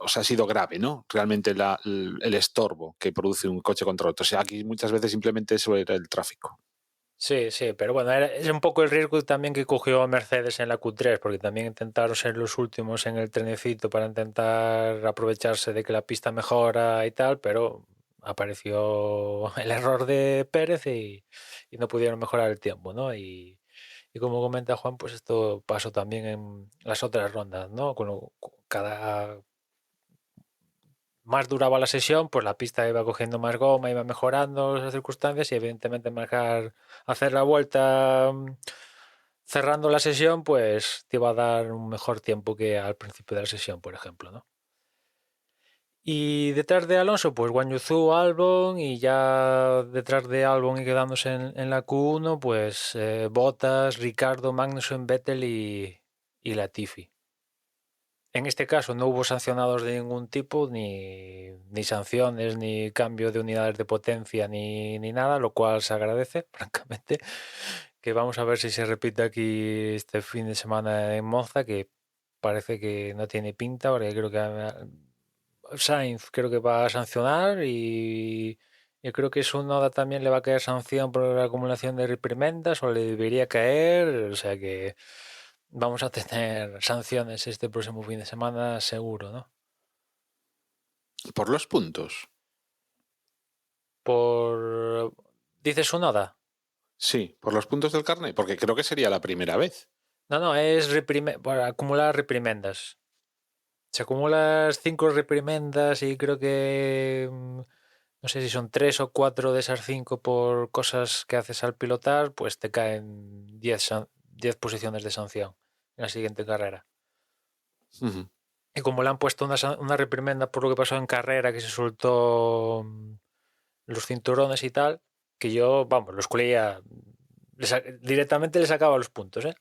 sea, ha sido grave, ¿no? Realmente el estorbo que produce un coche contra otro. O sea, aquí muchas veces simplemente eso era el tráfico. Sí, pero bueno, es un poco el riesgo también que cogió Mercedes en la Q3, porque también intentaron ser los últimos en el trenecito para intentar aprovecharse de que la pista mejora y tal, pero apareció el error de Pérez y no pudieron mejorar el tiempo, ¿no? Y como comenta Juan, pues esto pasó también en las otras rondas, ¿no? Cada más duraba la sesión, pues la pista iba cogiendo más goma, iba mejorando las circunstancias y evidentemente hacer la vuelta cerrando la sesión, pues te iba a dar un mejor tiempo que al principio de la sesión, por ejemplo, ¿no? Y detrás de Alonso, pues Guan Yu Zhou, Albon, y ya detrás de Albon y quedándose en la Q1, pues Bottas, Ricardo, Magnussen, Vettel y Latifi. En este caso no hubo sancionados de ningún tipo, ni sanciones, ni cambio de unidades de potencia, ni nada, lo cual se agradece, francamente. Que vamos a ver si se repite aquí este fin de semana en Monza, que parece que no tiene pinta, porque creo que Sainz creo que va a sancionar y yo creo que Tsunoda también le va a caer sanción por la acumulación de reprimendas, o le debería caer, o sea que vamos a tener sanciones este próximo fin de semana seguro, ¿no? Por los puntos. ¿Dices Tsunoda? Sí, por los puntos del carnet, porque creo que sería la primera vez. No, es para acumular reprimendas. Si acumulas 5 reprimendas y creo que no sé si son 3 o 4 de esas 5 por cosas que haces al pilotar, pues te caen 10 posiciones de sanción en la siguiente carrera. Uh-huh. Y como le han puesto una reprimenda por lo que pasó en carrera, que se soltó los cinturones y tal, que yo, vamos, los colía, directamente le sacaba los puntos, ¿eh?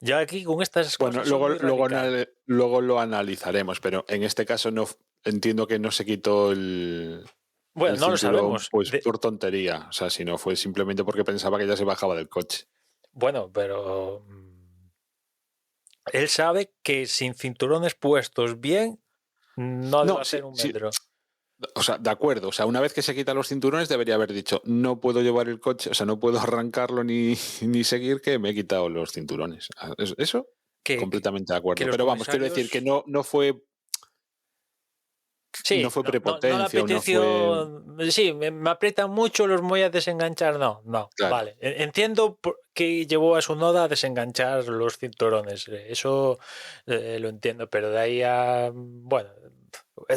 Yo aquí con estas Bueno, cosas soy muy radical. luego lo analizaremos, pero en este caso no entiendo que no se quitó Bueno, el no lo cinturón sabemos. pues por tontería, o sea, si no fue simplemente porque pensaba que ya se bajaba del coche. Bueno, pero él sabe que sin cinturones puestos bien no debe No, hacer sí, un sí, metro. o sea, de acuerdo, o sea, una vez que se quitan los cinturones debería haber dicho, no puedo llevar el coche, o sea, no puedo arrancarlo ni seguir que me he quitado los cinturones. Eso, Que completamente de que acuerdo. los Pero vamos, quiero decir que comisarios... no fue Sí, no fue no le prepotencia o no fue. apeteció. Sí, me aprietan mucho, los voy a desenganchar. No, Claro. vale. Entiendo que llevó a Tsunoda a desenganchar los cinturones. Eso lo entiendo, pero de ahí a. Bueno,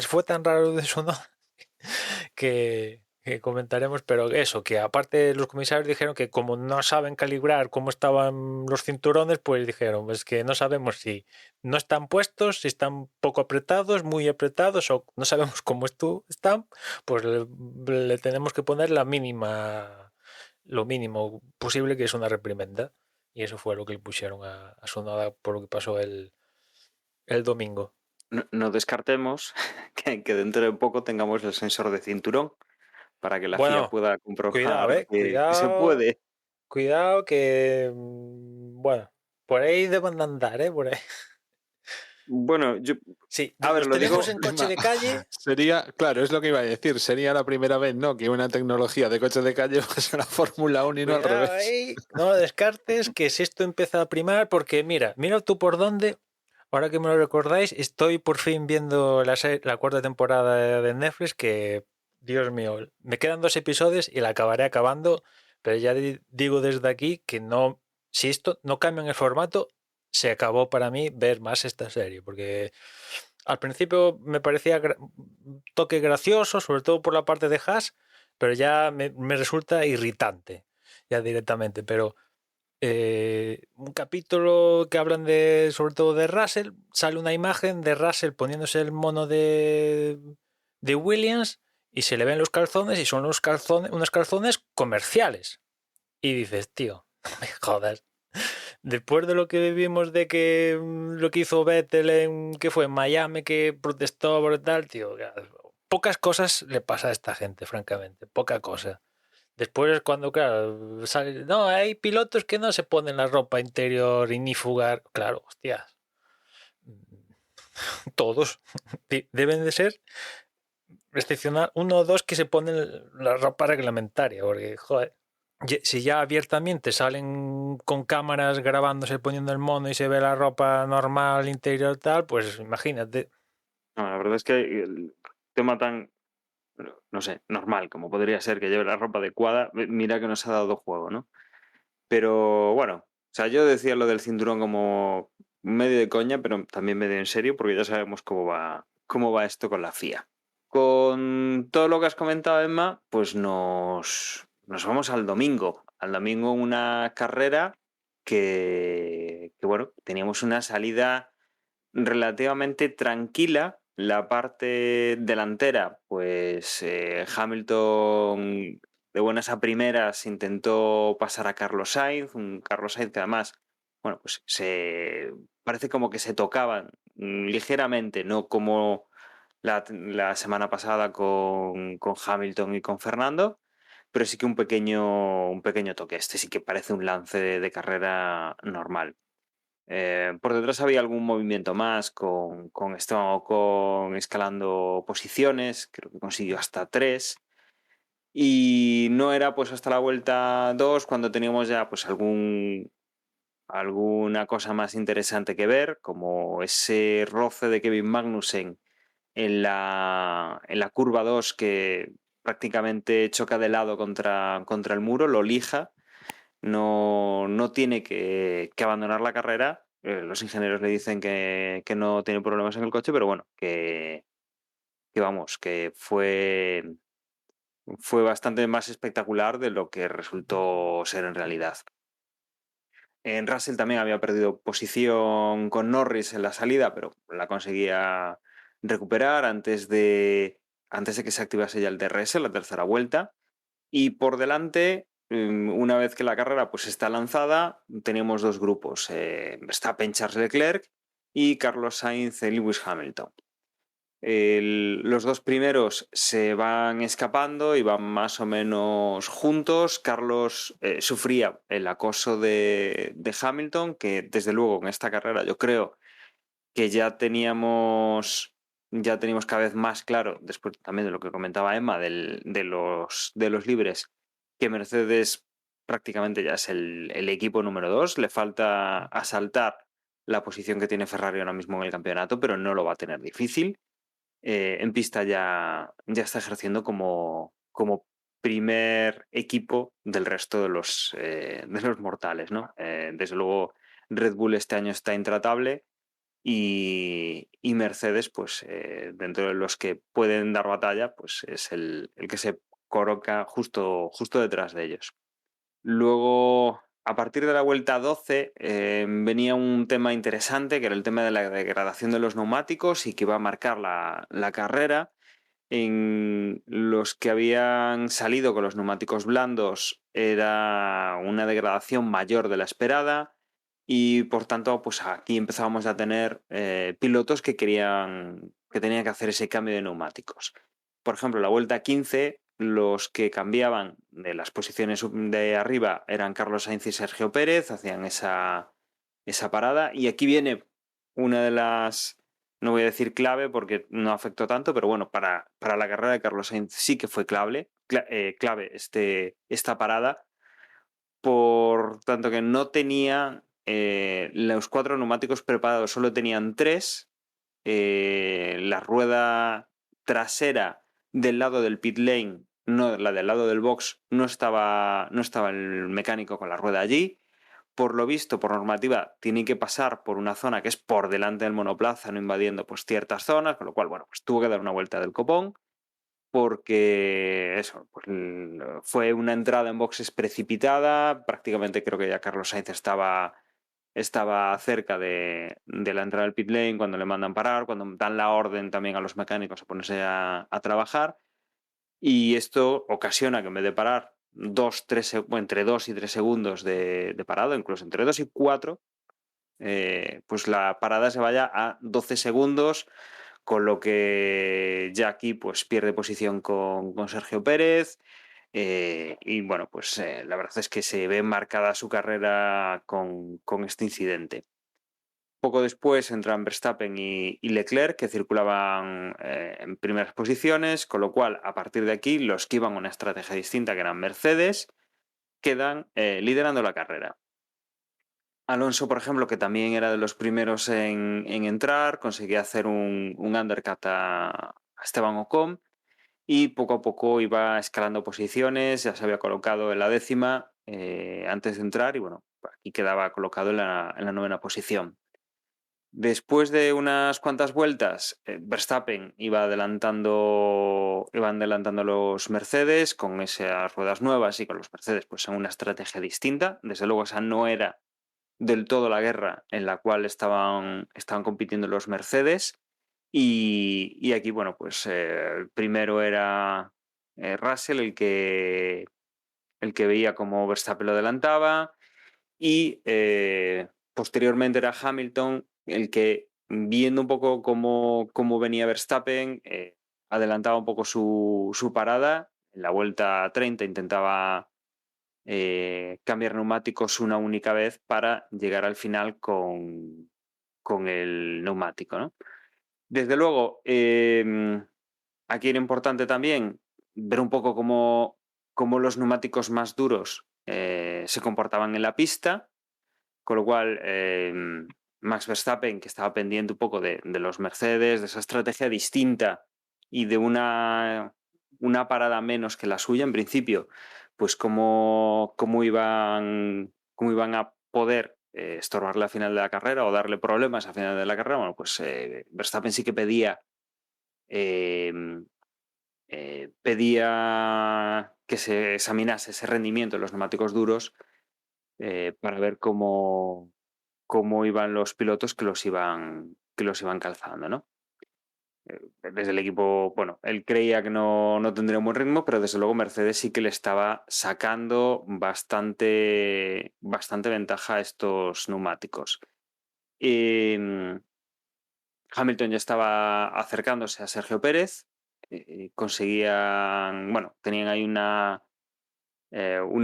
fue tan raro de Tsunoda que comentaremos, pero eso, que aparte los comisarios dijeron que como no saben calibrar cómo estaban los cinturones, pues dijeron, pues que no sabemos si no están puestos, si están poco apretados, muy apretados, o no sabemos cómo están, pues le tenemos que poner lo mínimo posible, que es una reprimenda. Y eso fue lo que le pusieron a Tsunoda por lo que pasó el domingo. No descartemos que dentro de poco tengamos el sensor de cinturón para que la FIA Bueno, pueda cuidado, comprobar que se cuidado. puede. Cuidado que, bueno, por ahí deben de andar, ¿eh? Por ahí. Bueno, Sí, a ver, los lo digo, tenemos en coche de calle. Sería, claro, es lo que iba a decir, sería la primera vez, ¿no? Que una tecnología de coche de calle pasa a la Fórmula 1 y no al Cuidado revés. ahí, no lo descartes, que si esto empieza a primar, porque mira tú por dónde, ahora que me lo recordáis, estoy por fin viendo la cuarta temporada de Netflix, que, Dios mío, me quedan 2 episodios y la acabaré acabando, pero ya digo desde aquí que no, si esto no cambia en el formato, se acabó para mí ver más esta serie, porque al principio me parecía un toque gracioso, sobre todo por la parte de Haas, pero ya me resulta irritante, ya directamente. Pero un capítulo que hablan sobre todo de Russell, sale una imagen de Russell poniéndose el mono de Williams y se le ven los calzones y son unos calzones comerciales. Y dices, tío, no me jodas. Después de lo que vimos de que lo que hizo Vettel que fue en Miami, que protestó por tal, tío, pocas cosas le pasa a esta gente, francamente, poca cosa. Después cuando, claro, sale, no, hay pilotos que no se ponen la ropa interior inífuga, claro, hostias, todos deben de ser excepcional, 1 o 2 que se ponen la ropa reglamentaria, porque, joder, si ya abiertamente salen con cámaras grabándose poniendo el mono y se ve la ropa normal, interior tal, pues imagínate. no, la verdad es que el tema tan, no sé, normal, como podría ser que lleve la ropa adecuada, mira que nos ha dado juego, ¿no? Pero bueno, o sea, yo decía lo del cinturón como medio de coña, pero también medio en serio, porque ya sabemos cómo va esto con la FIA. Con todo lo que has comentado, Emma, pues nos vamos al domingo. Al domingo una carrera que bueno, teníamos una salida relativamente tranquila. La parte delantera, pues Hamilton de buenas a primeras intentó pasar a Carlos Sainz, un Carlos Sainz que además, bueno, pues parece como que se tocaban ligeramente, no como la semana pasada con Hamilton y con Fernando, pero sí que un pequeño toque. Este sí que parece un lance de carrera normal. Por detrás había algún movimiento más con Esteban Ocon escalando posiciones, creo que consiguió hasta 3. Y no era pues hasta la vuelta 2 cuando teníamos ya pues alguna cosa más interesante que ver, como ese roce de Kevin Magnussen en la curva 2 que prácticamente choca de lado contra el muro, lo lija, no tiene que abandonar la carrera. Los ingenieros le dicen que no tiene problemas en el coche, pero bueno, que vamos, que fue bastante más espectacular de lo que resultó ser en realidad. En Russell también había perdido posición con Norris en la salida, pero la conseguía recuperar antes de que se activase ya el DRS, la tercera vuelta. Y por delante, una vez que la carrera pues está lanzada, teníamos 2 grupos, Verstappen, Charles Leclerc y Carlos Sainz, Lewis Hamilton. Los 2 primeros se van escapando y van más o menos juntos. Carlos sufría el acoso de Hamilton, que desde luego en esta carrera yo creo que ya teníamos cada vez más claro, después también de lo que comentaba Emma, de los libres, que Mercedes prácticamente ya es el equipo número 2. Le falta asaltar la posición que tiene Ferrari ahora mismo en el campeonato, pero no lo va a tener difícil. en pista ya está ejerciendo como primer equipo del resto de los mortales, ¿no? Desde luego, Red Bull este año está intratable y Mercedes, pues dentro de los que pueden dar batalla, pues es el que se coloca justo detrás de ellos. Luego, a partir de la vuelta 12, venía un tema interesante, que era el tema de la degradación de los neumáticos y que iba a marcar la carrera. En los que habían salido con los neumáticos blandos era una degradación mayor de la esperada y por tanto pues aquí empezábamos a tener pilotos que tenían que hacer ese cambio de neumáticos. Por ejemplo, la vuelta 15, los que cambiaban de las posiciones de arriba eran Carlos Sainz y Sergio Pérez, hacían esa parada y aquí viene una de las, no voy a decir clave porque no afectó tanto, pero bueno, para la carrera de Carlos Sainz sí que fue clave esta parada, por tanto que no tenía los 4 neumáticos preparados, solo tenían 3. La rueda trasera del lado del pit lane, no la del lado del box, no estaba el mecánico con la rueda allí. Por lo visto, por normativa, tiene que pasar por una zona que es por delante del monoplaza, no invadiendo pues ciertas zonas, con lo cual, bueno, pues tuvo que dar una vuelta del copón, porque eso, pues, fue una entrada en boxes precipitada, prácticamente creo que ya Carlos Sainz estaba cerca de la entrada del pit lane cuando le mandan parar, cuando dan la orden también a los mecánicos a ponerse a trabajar, y esto ocasiona que en vez de parar entre 2 y 3 segundos de parado, incluso entre 2 y 4, pues la parada se vaya a 12 segundos, con lo que ya aquí pues pierde posición con Sergio Pérez. Y bueno, pues la verdad es que se ve marcada su carrera con este incidente. Poco después entran Verstappen y Leclerc, que circulaban en primeras posiciones, con lo cual, a partir de aquí, los que iban a una estrategia distinta, que eran Mercedes, quedan liderando la carrera. Alonso, por ejemplo, que también era de los primeros en entrar, conseguía hacer un undercut a Esteban Ocon y poco a poco iba escalando posiciones, ya se había colocado en la 10ª antes de entrar y bueno, aquí quedaba colocado en la 9ª posición. Después de unas cuantas vueltas, Verstappen iban adelantando los Mercedes con esas ruedas nuevas y con los Mercedes pues en una estrategia distinta. Desde luego esa no era del todo la guerra en la cual estaban compitiendo los Mercedes. Y aquí, bueno, pues primero era Russell el que veía cómo Verstappen lo adelantaba y posteriormente era Hamilton el que, viendo un poco cómo venía Verstappen, adelantaba un poco su parada. En la vuelta 30 intentaba cambiar neumáticos una única vez para llegar al final con el neumático, ¿no? Desde luego, aquí era importante también ver un poco cómo los neumáticos más duros se comportaban en la pista, con lo cual Max Verstappen, que estaba pendiente un poco de los Mercedes, de esa estrategia distinta y de una parada menos que la suya en principio, pues cómo iban a poder estorbarle al final de la carrera o darle problemas al final de la carrera. Bueno, pues Verstappen sí que pedía que se examinase ese rendimiento de los neumáticos duros para ver cómo iban los pilotos que los iban calzando, ¿no? Desde el equipo, bueno, él creía que no tendría un buen ritmo, pero desde luego Mercedes sí que le estaba sacando bastante ventaja a estos neumáticos. Hamilton ya estaba acercándose a Sergio Pérez, tenían ahí una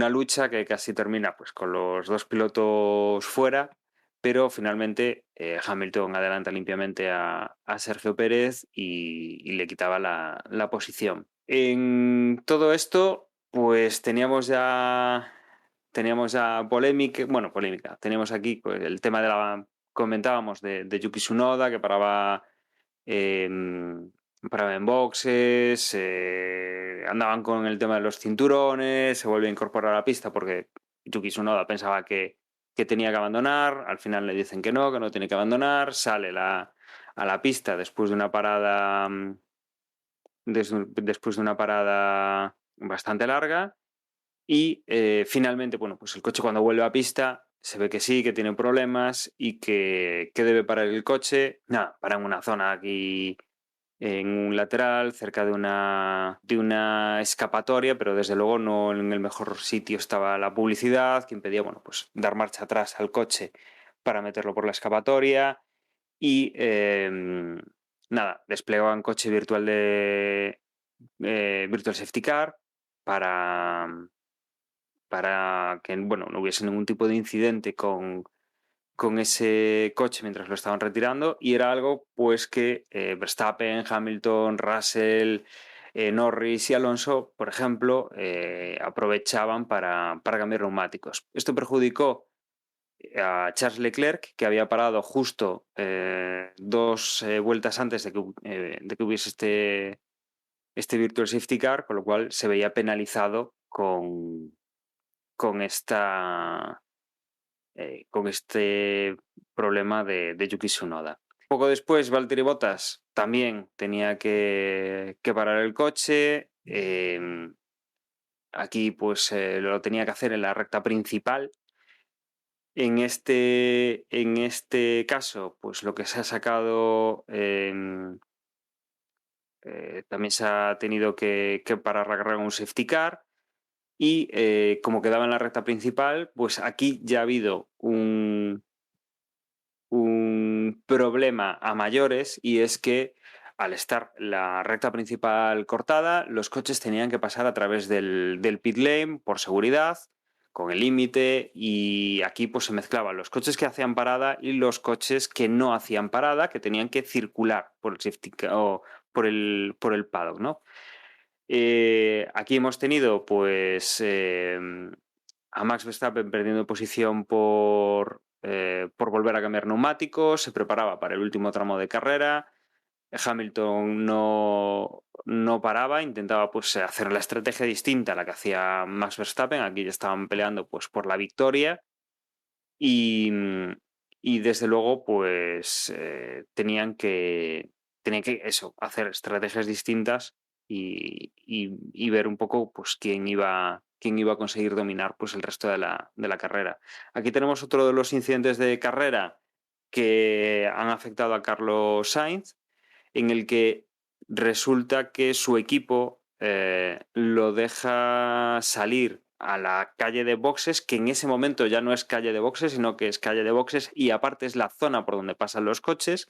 lucha que casi termina pues con los dos pilotos fuera, pero finalmente Hamilton adelanta limpiamente a Sergio Pérez y le quitaba la posición. En todo esto, pues teníamos ya polémica. Teníamos aquí pues, el tema comentábamos de Yuki Tsunoda, que paraba paraba en boxes, andaban con el tema de los cinturones, se volvió a incorporar a la pista porque Yuki Tsunoda pensaba que tenía que abandonar, al final le dicen que no tiene que abandonar, sale a la pista después de una parada bastante larga y finalmente, bueno, pues el coche cuando vuelve a pista se ve que sí, que tiene problemas y que debe parar el coche. Nada, para en una zona aquí en un lateral, cerca de una escapatoria, pero desde luego no en el mejor sitio estaba la publicidad, que impedía, bueno, pues dar marcha atrás al coche para meterlo por la escapatoria y nada, desplegaban coche virtual de Virtual Safety Car para que, bueno, no hubiese ningún tipo de incidente con ese coche mientras lo estaban retirando, y era algo pues que Verstappen, Hamilton, Russell, Norris y Alonso, por ejemplo, aprovechaban para cambiar neumáticos. Esto perjudicó a Charles Leclerc, que había parado justo 2 vueltas antes de que hubiese este Virtual Safety Car, con lo cual se veía penalizado con este problema de Yuki Tsunoda. Poco después, Valtteri Bottas también tenía que parar el coche. Aquí pues lo tenía que hacer en la recta principal. En este caso, pues lo que se ha sacado, también se ha tenido que parar la carrera con un safety car. Y como quedaba en la recta principal, pues aquí ya ha habido un problema a mayores, y es que al estar la recta principal cortada, los coches tenían que pasar a través del pit lane por seguridad, con el límite, y aquí pues se mezclaban los coches que hacían parada y los coches que no hacían parada, que tenían que circular por el safety car, o por el paddock, ¿no? Aquí hemos tenido pues a Max Verstappen perdiendo posición por volver a cambiar neumáticos, se preparaba para el último tramo de carrera. Hamilton no paraba, intentaba pues hacer la estrategia distinta a la que hacía Max Verstappen. Aquí ya estaban peleando pues por la victoria y desde luego pues tenían que eso, hacer estrategias distintas y ver un poco pues quién iba a conseguir dominar pues el resto de la carrera. Aquí tenemos otro de los incidentes de carrera que han afectado a Carlos Sainz, en el que resulta que su equipo lo deja salir a la calle de boxes, que en ese momento ya no es calle de boxes, sino que es calle de boxes y aparte es la zona por donde pasan los coches,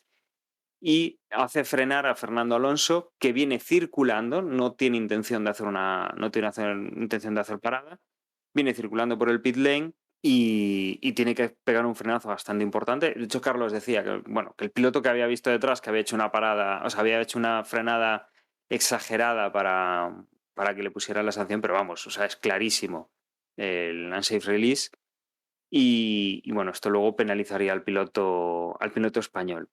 y hace frenar a Fernando Alonso, que viene circulando, no tiene intención de hacer parada, viene circulando por el pit lane y tiene que pegar un frenazo bastante importante. De hecho, Carlos decía que, bueno, que el piloto que había visto detrás, que había hecho una parada, o sea, había hecho una frenada exagerada para que le pusieran la sanción, pero vamos, o sea, es clarísimo el unsafe release. Y bueno, esto luego penalizaría al piloto español.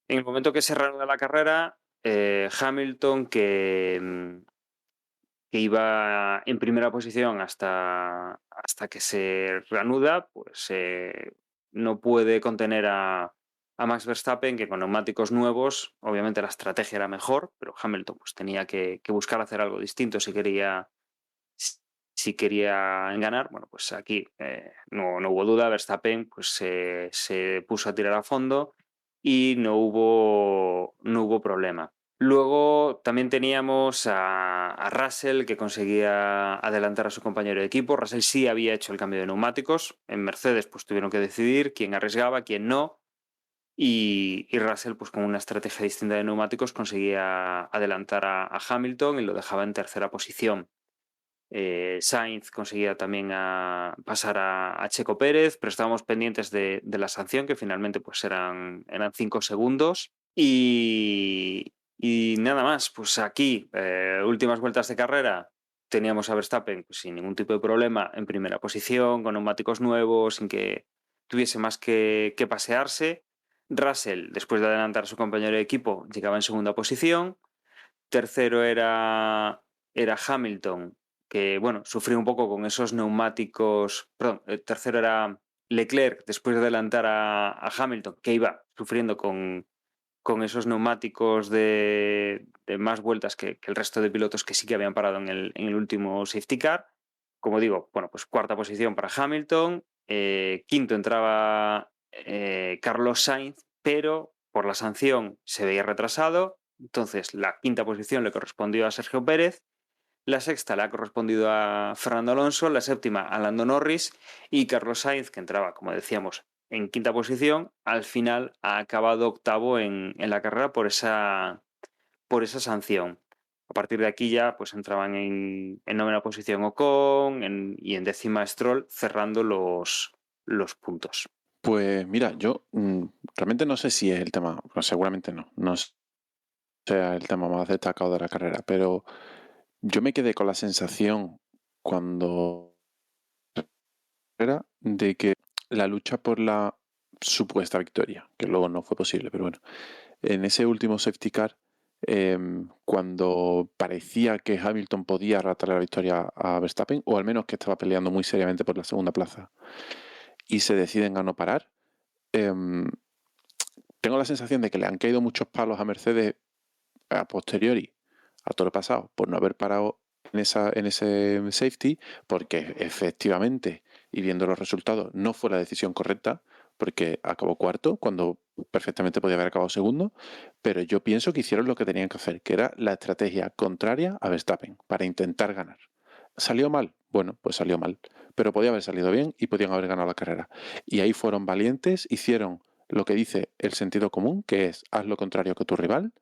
En el momento que se reanuda la carrera, Hamilton, que iba en primera posición hasta que se reanuda, pues no puede contener a Max Verstappen, que con neumáticos nuevos, obviamente la estrategia era mejor, pero Hamilton pues tenía que buscar hacer algo distinto si quería ganar. Bueno, pues aquí no hubo duda, Verstappen pues se puso a tirar a fondo y no hubo problema. Luego también teníamos a Russell, que conseguía adelantar a su compañero de equipo. Russell sí había hecho el cambio de neumáticos. En Mercedes pues tuvieron que decidir quién arriesgaba, quién no. Y Russell, pues con una estrategia distinta de neumáticos, conseguía adelantar a Hamilton y lo dejaba en tercera posición. Sainz conseguía también pasar a Checo Pérez, pero estábamos pendientes de la sanción, que finalmente pues eran 5 segundos. Y nada más, pues aquí, últimas vueltas de carrera, teníamos a Verstappen pues, sin ningún tipo de problema en primera posición, con neumáticos nuevos, sin que tuviese más que pasearse. Russell, después de adelantar a su compañero de equipo, llegaba en segunda posición. Tercero era Hamilton, que bueno, sufrió un poco con esos neumáticos. Perdón, el tercero era Leclerc, después de adelantar a Hamilton, que iba sufriendo con esos neumáticos de más vueltas que el resto de pilotos que sí que habían parado en el último safety car. Como digo, bueno, pues cuarta posición para Hamilton. Quinto entraba Carlos Sainz, pero por la sanción se veía retrasado. Entonces la quinta posición le correspondió a Sergio Pérez. La sexta le ha correspondido a Fernando Alonso, la séptima a Lando Norris y Carlos Sainz, que entraba, como decíamos, en quinta posición, al final ha acabado octavo en la carrera por esa sanción. A partir de aquí ya pues entraban en novena posición Ocon y en décima Stroll, cerrando los puntos. Pues mira, yo realmente no sé si es el tema, pues seguramente no sea el tema más destacado de la carrera, pero yo me quedé con la sensación cuando era de que la lucha por la supuesta victoria, que luego no fue posible, pero bueno, en ese último safety car, cuando parecía que Hamilton podía arrastrar la victoria a Verstappen, o al menos que estaba peleando muy seriamente por la segunda plaza, y se deciden a no parar, tengo la sensación de que le han caído muchos palos a Mercedes a posteriori, a todo lo pasado, por no haber parado en ese safety, porque efectivamente, y viendo los resultados, no fue la decisión correcta, porque acabó cuarto, cuando perfectamente podía haber acabado segundo, pero yo pienso que hicieron lo que tenían que hacer, que era la estrategia contraria a Verstappen, para intentar ganar. ¿Salió mal? Bueno, pues salió mal, pero podía haber salido bien y podían haber ganado la carrera. Y ahí fueron valientes, hicieron lo que dice el sentido común, que es haz lo contrario que tu rival,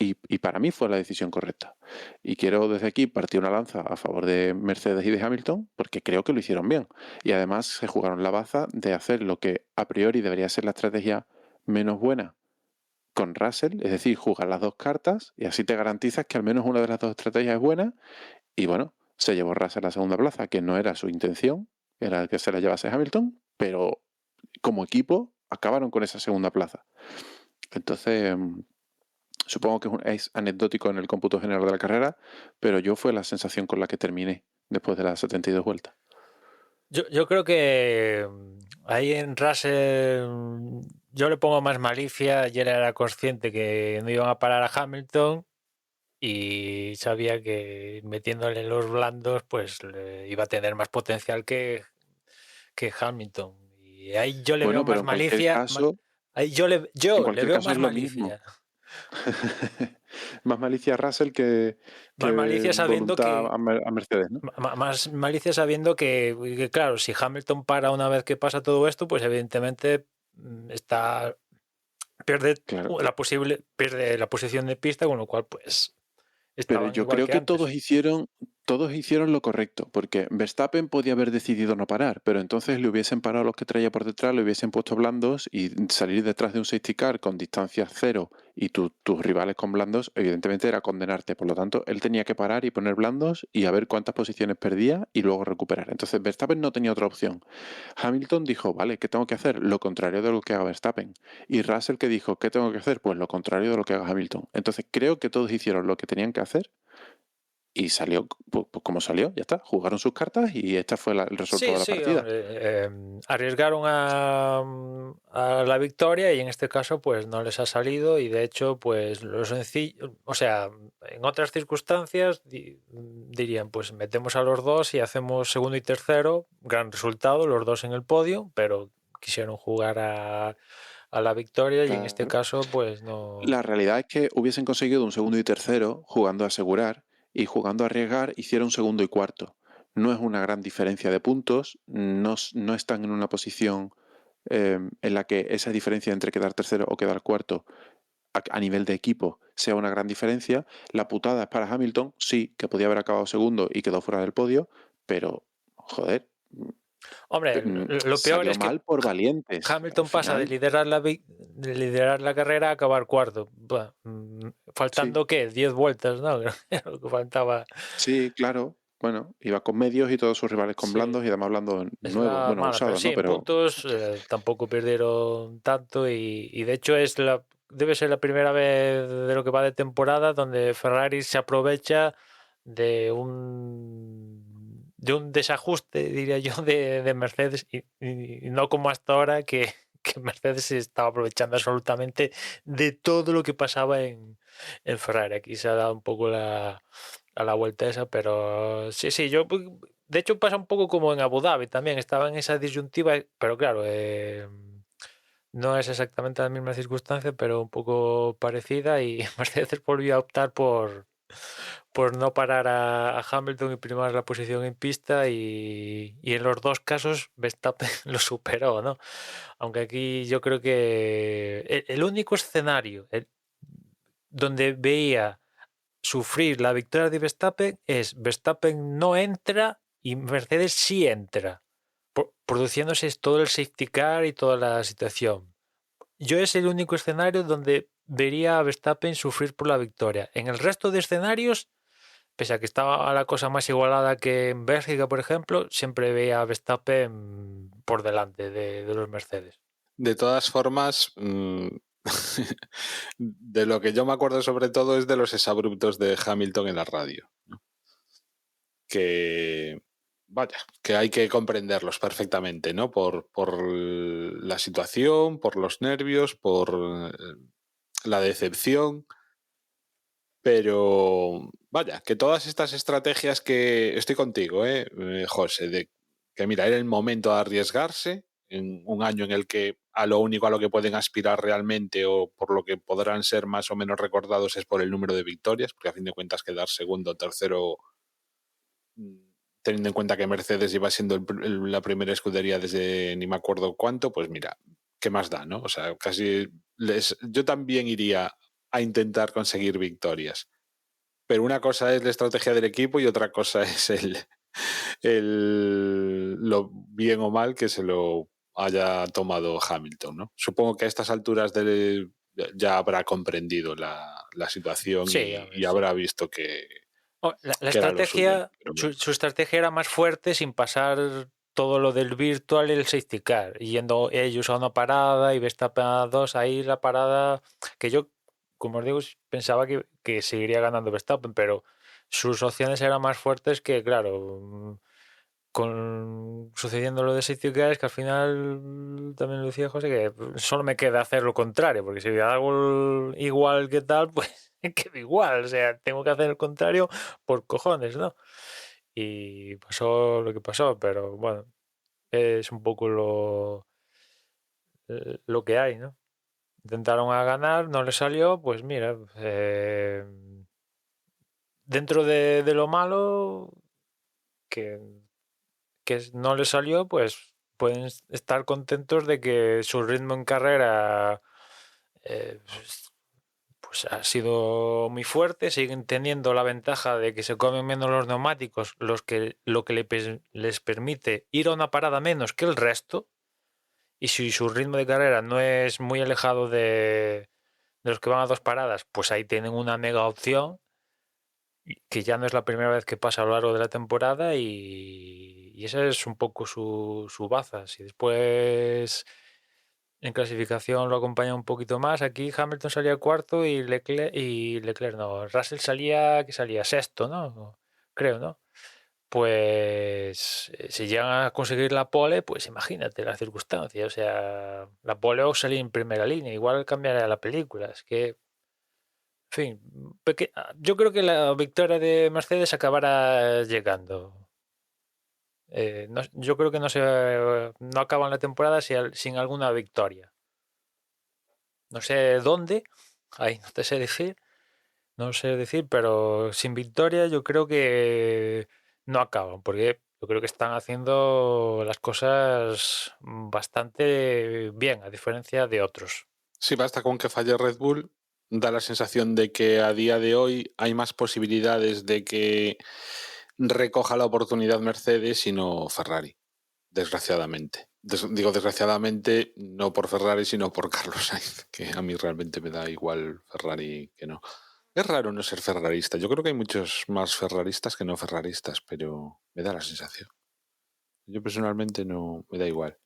y para mí fue la decisión correcta. Y quiero desde aquí partir una lanza a favor de Mercedes y de Hamilton, porque creo que lo hicieron bien. Y además se jugaron la baza de hacer lo que a priori debería ser la estrategia menos buena con Russell, es decir, jugar las dos cartas y así te garantizas que al menos una de las dos estrategias es buena. Y bueno, se llevó Russell a la segunda plaza, que no era su intención, era que se la llevase Hamilton, pero como equipo acabaron con esa segunda plaza. Entonces, supongo que es anecdótico en el cómputo general de la carrera, pero yo fue la sensación con la que terminé después de las 72 vueltas. Yo creo que ahí en Russell yo le pongo más malicia y él era consciente que no iban a parar a Hamilton y sabía que metiéndole los blandos pues iba a tener más potencial que Hamilton. Y ahí yo le veo Bueno, pero más en cualquier malicia. caso, Ahí yo le veo más es lo mismo. malicia. Más malicia a Russell que Más malicia sabiendo voluntad que a Mercedes, ¿no? más malicia sabiendo que, claro, si Hamilton para una vez que pasa todo esto, pues evidentemente pierde Claro. pierde la posición de pista, con lo cual pues Pero estaban yo igual creo que que antes. todos hicieron lo correcto, porque Verstappen podía haber decidido no parar, pero entonces le hubiesen parado a los que traía por detrás, le hubiesen puesto blandos y salir detrás de un safety car con distancias cero y tus rivales con blandos, evidentemente era condenarte. Por lo tanto, él tenía que parar y poner blandos y a ver cuántas posiciones perdía y luego recuperar. Entonces Verstappen no tenía otra opción. Hamilton dijo, vale, ¿qué tengo que hacer? Lo contrario de lo que haga Verstappen. Y Russell que dijo, ¿qué tengo que hacer? Pues lo contrario de lo que haga Hamilton. Entonces creo que todos hicieron lo que tenían que hacer y salió pues como salió, ya está. Jugaron sus cartas y este fue el resultado de la partida. Hombre, arriesgaron a la victoria y en este caso pues no les ha salido y de hecho pues lo sencillo, o sea, en otras circunstancias dirían pues metemos a los dos y hacemos segundo y tercero, gran resultado, los dos en el podio, pero quisieron jugar a la victoria y en este Claro. caso pues no. La realidad es que hubiesen conseguido un segundo y tercero jugando a asegurar y jugando a arriesgar hicieron segundo y cuarto. No es una gran diferencia de puntos, no están en una posición en la que esa diferencia entre quedar tercero o quedar cuarto a nivel de equipo sea una gran diferencia. La putada es para Hamilton, sí, que podía haber acabado segundo y quedó fuera del podio, pero joder, Hombre, lo peor salió es que mal por valientes. Hamilton Al pasa de final, liderar la carrera a acabar cuarto. Faltando, sí, ¿qué? 10 vueltas, ¿no? Lo que faltaba. sí, claro. bueno, iba con medios y todos sus rivales con Sí. blandos y además blandos Es nuevos, la bueno, mala, pero usados, sí, ¿no? en Pero puntos tampoco perdieron tanto y de hecho debe ser la primera vez de lo que va de temporada donde Ferrari se aprovecha de un desajuste, diría yo, de Mercedes y no como hasta ahora que Mercedes se estaba aprovechando absolutamente de todo lo que pasaba en Ferrari. Aquí se ha dado un poco a la vuelta esa, pero sí, de hecho pasa un poco como en Abu Dhabi también, estaba en esa disyuntiva, pero claro, no es exactamente la misma circunstancia, pero un poco parecida y Mercedes volvió a optar por no parar a Hamilton y primar la posición en pista y en los dos casos Verstappen lo superó, ¿no? Aunque aquí yo creo que el único escenario donde veía sufrir la victoria de Verstappen es Verstappen no entra y Mercedes sí entra, produciéndose todo el safety car y toda la situación. Yo es el único escenario donde vería a Verstappen sufrir por la victoria. En el resto de escenarios, pese a que estaba la cosa más igualada que en Bélgica, por ejemplo, siempre veía a Verstappen por delante de los Mercedes. De todas formas, de lo que yo me acuerdo sobre todo es de los exabruptos de Hamilton en la radio, ¿no? Que, vaya, que hay que comprenderlos perfectamente, ¿no? Por la situación, por los nervios, por la decepción. Pero, vaya, que todas estas estrategias que estoy contigo, José, de que mira, era el momento de arriesgarse en un año en el que a lo único a lo que pueden aspirar realmente o por lo que podrán ser más o menos recordados es por el número de victorias, porque a fin de cuentas quedar segundo o tercero, teniendo en cuenta que Mercedes lleva siendo la primera escudería desde ni me acuerdo cuánto, pues mira, ¿qué más da, no? O sea, casi yo también iría a intentar conseguir victorias. Pero una cosa es la estrategia del equipo y otra cosa es lo bien o mal que se lo haya tomado Hamilton, ¿no? Supongo que a estas alturas ya habrá comprendido la situación Sí, a ver, y sí. habrá visto que La era lo suyo. estrategia, Pero bueno. su estrategia era más fuerte sin pasar todo lo del virtual y el safety car, yendo ellos a una parada y Verstappen a dos, ahí la parada, que yo, como os digo, pensaba que seguiría ganando Verstappen, pero sus opciones eran más fuertes que, claro, sucediendo lo de safety car, es que al final también lo decía José, que solo me queda hacer lo contrario, porque si hago igual que tal, pues quedo igual, o sea, tengo que hacer el contrario por cojones, ¿no? Y pasó lo que pasó, pero bueno, es un poco lo que hay, ¿no? Intentaron a ganar, no les salió, pues mira, dentro de lo malo que no les salió, pues pueden estar contentos de que su ritmo en carrera pues ha sido muy fuerte, siguen teniendo la ventaja de que se comen menos los neumáticos, lo que les permite ir a una parada menos que el resto, y si su ritmo de carrera no es muy alejado de los que van a dos paradas, pues ahí tienen una mega opción que ya no es la primera vez que pasa a lo largo de la temporada y esa es un poco su baza. Si después en clasificación lo acompaña un poquito más, aquí Hamilton salía cuarto y Leclerc no, Russell salía sexto, ¿no? Creo, ¿no? Pues si llegan a conseguir la pole, pues imagínate la circunstancia, o sea, la pole o salir en primera línea, igual cambiaría la película, es que en fin, yo creo que la victoria de Mercedes acabará llegando. Yo creo que no acaban la temporada sin alguna victoria. No sé dónde, ahí no te sé decir, no sé decir, pero sin victoria yo creo que no acaban, porque yo creo que están haciendo las cosas bastante bien, a diferencia de otros. Sí, basta con que falle Red Bull, da la sensación de que a día de hoy hay más posibilidades de que recoja la oportunidad Mercedes y no Ferrari, desgraciadamente. Digo desgraciadamente no por Ferrari, sino por Carlos Sainz, que a mí realmente me da igual Ferrari que no. Es raro no ser ferrarista. Yo creo que hay muchos más ferraristas que no ferraristas, pero me da la sensación. Yo personalmente no me da igual.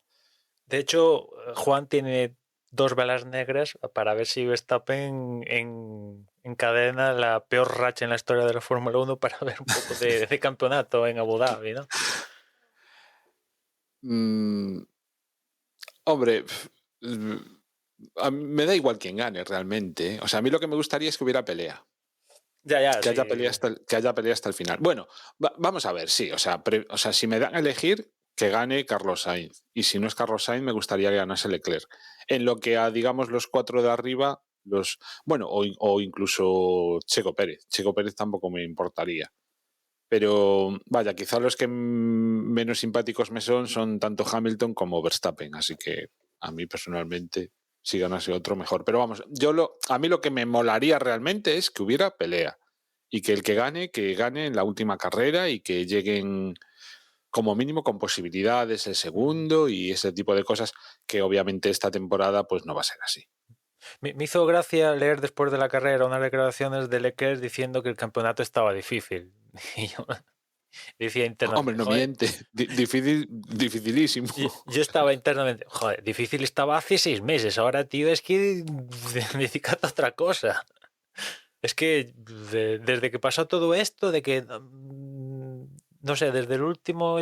De hecho, Juan tiene 2 velas negras para ver si Verstappen encadena la peor racha en la historia de la Fórmula 1 para ver un poco de campeonato en Abu Dhabi, ¿no? Hombre, me da igual quién gane realmente. O sea, a mí lo que me gustaría es que hubiera pelea. Ya, Que haya sí. pelea hasta el final. Bueno, vamos a ver, sí. O sea, si me dan a elegir, que gane Carlos Sainz. Y si no es Carlos Sainz, me gustaría que ganase Leclerc. En lo que a, digamos, los 4 de arriba, o incluso Checo Pérez. Checo Pérez tampoco me importaría. Pero vaya, quizá los que menos simpáticos me son tanto Hamilton como Verstappen. Así que a mí personalmente, si ganase otro, mejor. Pero vamos, a mí lo que me molaría realmente es que hubiera pelea. Y que el que gane en la última carrera y que lleguen como mínimo con posibilidades el segundo y ese tipo de cosas que obviamente esta temporada pues no va a ser así. Me hizo gracia leer después de la carrera unas declaraciones de Leclerc diciendo que el campeonato estaba difícil. Y yo decía Hombre, internamente, no joder, miente, dificilísimo. yo estaba internamente, joder, difícil estaba hace 6 meses, ahora tío es que dedícate a otra cosa. Es que desde que pasó todo esto, de que, no sé, desde el último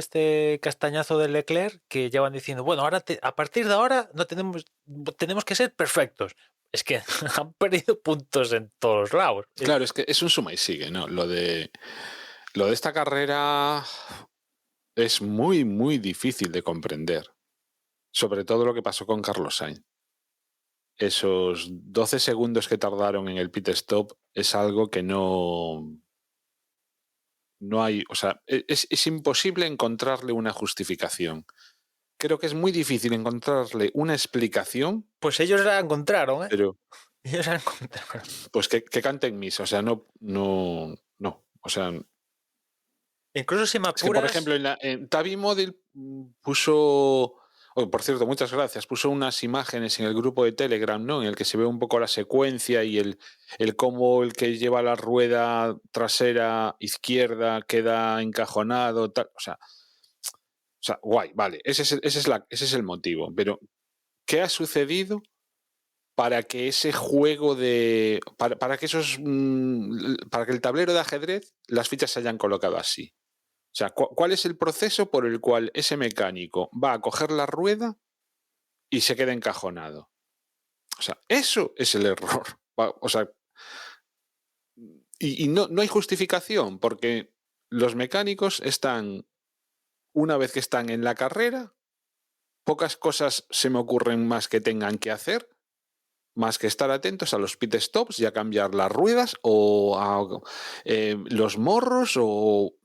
castañazo de Leclerc, que ya van diciendo, bueno, ahora a partir de ahora no tenemos que ser perfectos. Es que han perdido puntos en todos lados. Claro, es que es un suma y sigue, ¿no? Lo de esta carrera es muy, muy difícil de comprender. Sobre todo lo que pasó con Carlos Sainz. Esos 12 segundos que tardaron en el pit stop es algo que no hay, o sea, es imposible encontrarle una justificación. Creo que es muy difícil encontrarle una explicación, Pues ellos la encontraron, ¿eh? pero Ellos la encontraron. pues que canten misa, o sea, no, o sea, Incluso si me es que por apuras, ejemplo en Tavi Model puso, por cierto, muchas gracias, puso unas imágenes en el grupo de Telegram, ¿no? En el que se ve un poco la secuencia y el cómo el que lleva la rueda trasera izquierda queda encajonado, tal, o sea, guay, vale, ese es el motivo, pero ¿qué ha sucedido para que ese juego para que para que el tablero de ajedrez, las fichas se hayan colocado así? O sea, ¿cuál es el proceso por el cual ese mecánico va a coger la rueda y se queda encajonado? O sea, eso es el error. O sea, y no hay justificación, porque los mecánicos están, una vez que están en la carrera, pocas cosas se me ocurren más que tengan que hacer, más que estar atentos a los pit stops y a cambiar las ruedas o a los morros o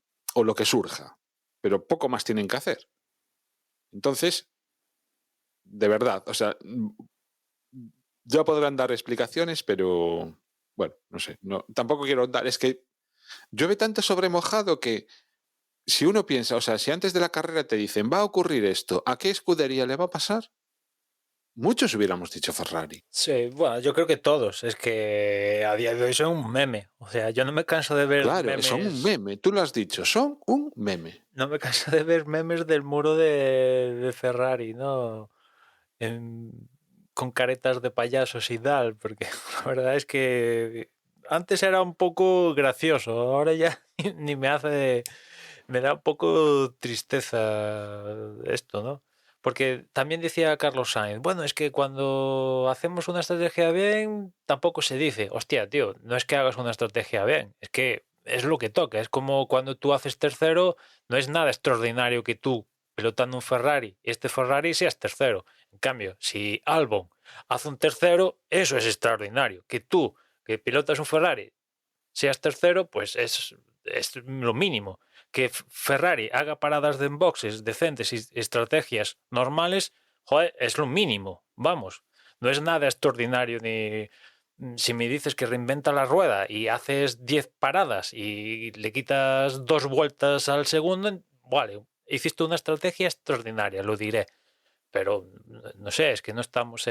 lo que surja. Pero poco más tienen que hacer. Entonces, de verdad, o sea, ya podrán dar explicaciones, pero bueno, no sé, tampoco quiero dar, es que llueve tanto sobre mojado que si uno piensa, o sea, si antes de la carrera te dicen, va a ocurrir esto, ¿a qué escudería le va a pasar? Muchos hubiéramos dicho Ferrari. sí, bueno, yo creo que todos. Es que a día de hoy son un meme. O sea, yo no me canso de ver Claro, son un memes. meme, tú lo has dicho, son un meme. No me canso de ver memes del muro de Ferrari, ¿no? Con caretas de payasos y tal, porque la verdad es que antes era un poco gracioso, ahora ya ni me hace, me da un poco tristeza esto, ¿no? Porque también decía Carlos Sainz, bueno, es que cuando hacemos una estrategia bien, tampoco se dice, hostia, tío, no es que hagas una estrategia bien, es que es lo que toca, es como cuando tú haces tercero, no es nada extraordinario que tú, pilotando un Ferrari, este Ferrari seas tercero. En cambio, si Albon hace un tercero, eso es extraordinario. Que tú, que pilotas un Ferrari, seas tercero, pues es lo mínimo. Que Ferrari haga paradas de boxes decentes y estrategias normales, joder, es lo mínimo. Vamos, no es nada extraordinario ni... Si me dices que reinventa la rueda y haces 10 paradas y le quitas 2 vueltas al segundo, vale, hiciste una estrategia extraordinaria, lo diré. Pero no sé, es que no estamos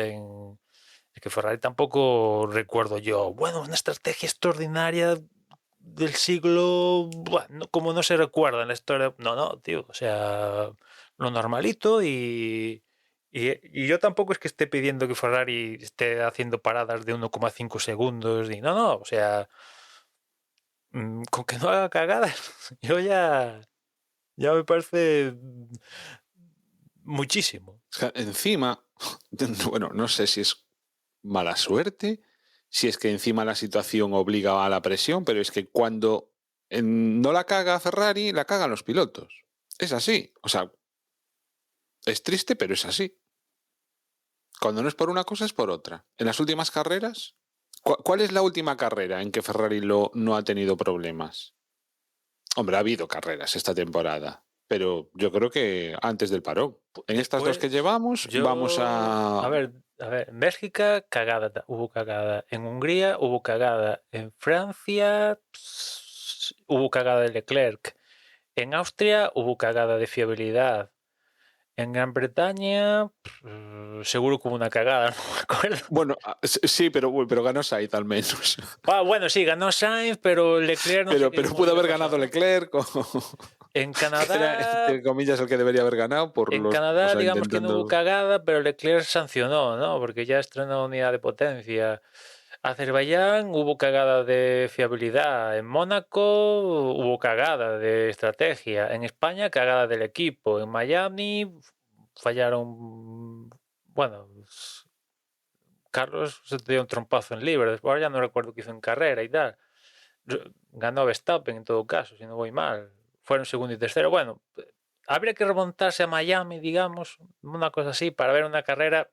Es que Ferrari tampoco recuerdo yo, bueno, una estrategia extraordinaria del siglo, bueno, como no se recuerda en la historia. No, tío, o sea, lo normalito y yo tampoco es que esté pidiendo que Ferrari esté haciendo paradas de 1,5 segundos. No, o sea, con que no haga cagadas, yo ya me parece muchísimo. O sea, encima, bueno, no sé si es mala suerte, si es que encima la situación obliga a la presión, pero es que cuando no la caga Ferrari, la cagan los pilotos. Es así. O sea, es triste, pero es así. Cuando no es por una cosa, es por otra. En las últimas carreras, ¿cuál es la última carrera en que Ferrari no ha tenido problemas? Hombre, ha habido carreras esta temporada, pero yo creo que antes del parón. En estas dos que llevamos, vamos A a... ver, en Bélgica hubo cagada, en Hungría hubo cagada, en Francia hubo cagada de Leclerc, en Austria hubo cagada de fiabilidad, en Gran Bretaña seguro que hubo una cagada, no me acuerdo. Bueno, sí, pero ganó Sainz al menos. Bueno, sí, ganó Sainz, pero Leclerc no sé qué Pero pudo demonios haber le pasó, ganado ¿no? Leclerc, En que era, Canadá, entre comillas, el que debería haber ganado por en los... O Canadá sea, digamos que no hubo intentando... cagada, pero Leclerc sancionó, ¿no? Porque ya estrenó unidad de potencia. Azerbaiyán hubo cagada de fiabilidad, en Mónaco hubo cagada de estrategia, en España cagada del equipo, en Miami fallaron, bueno, Carlos se dio un trompazo en libre, después ya no recuerdo qué hizo en carrera y tal. Ganó Verstappen en todo caso, si no voy mal. Fueron segundo y tercero. Bueno, habría que remontarse a Miami, digamos, una cosa así, para ver una carrera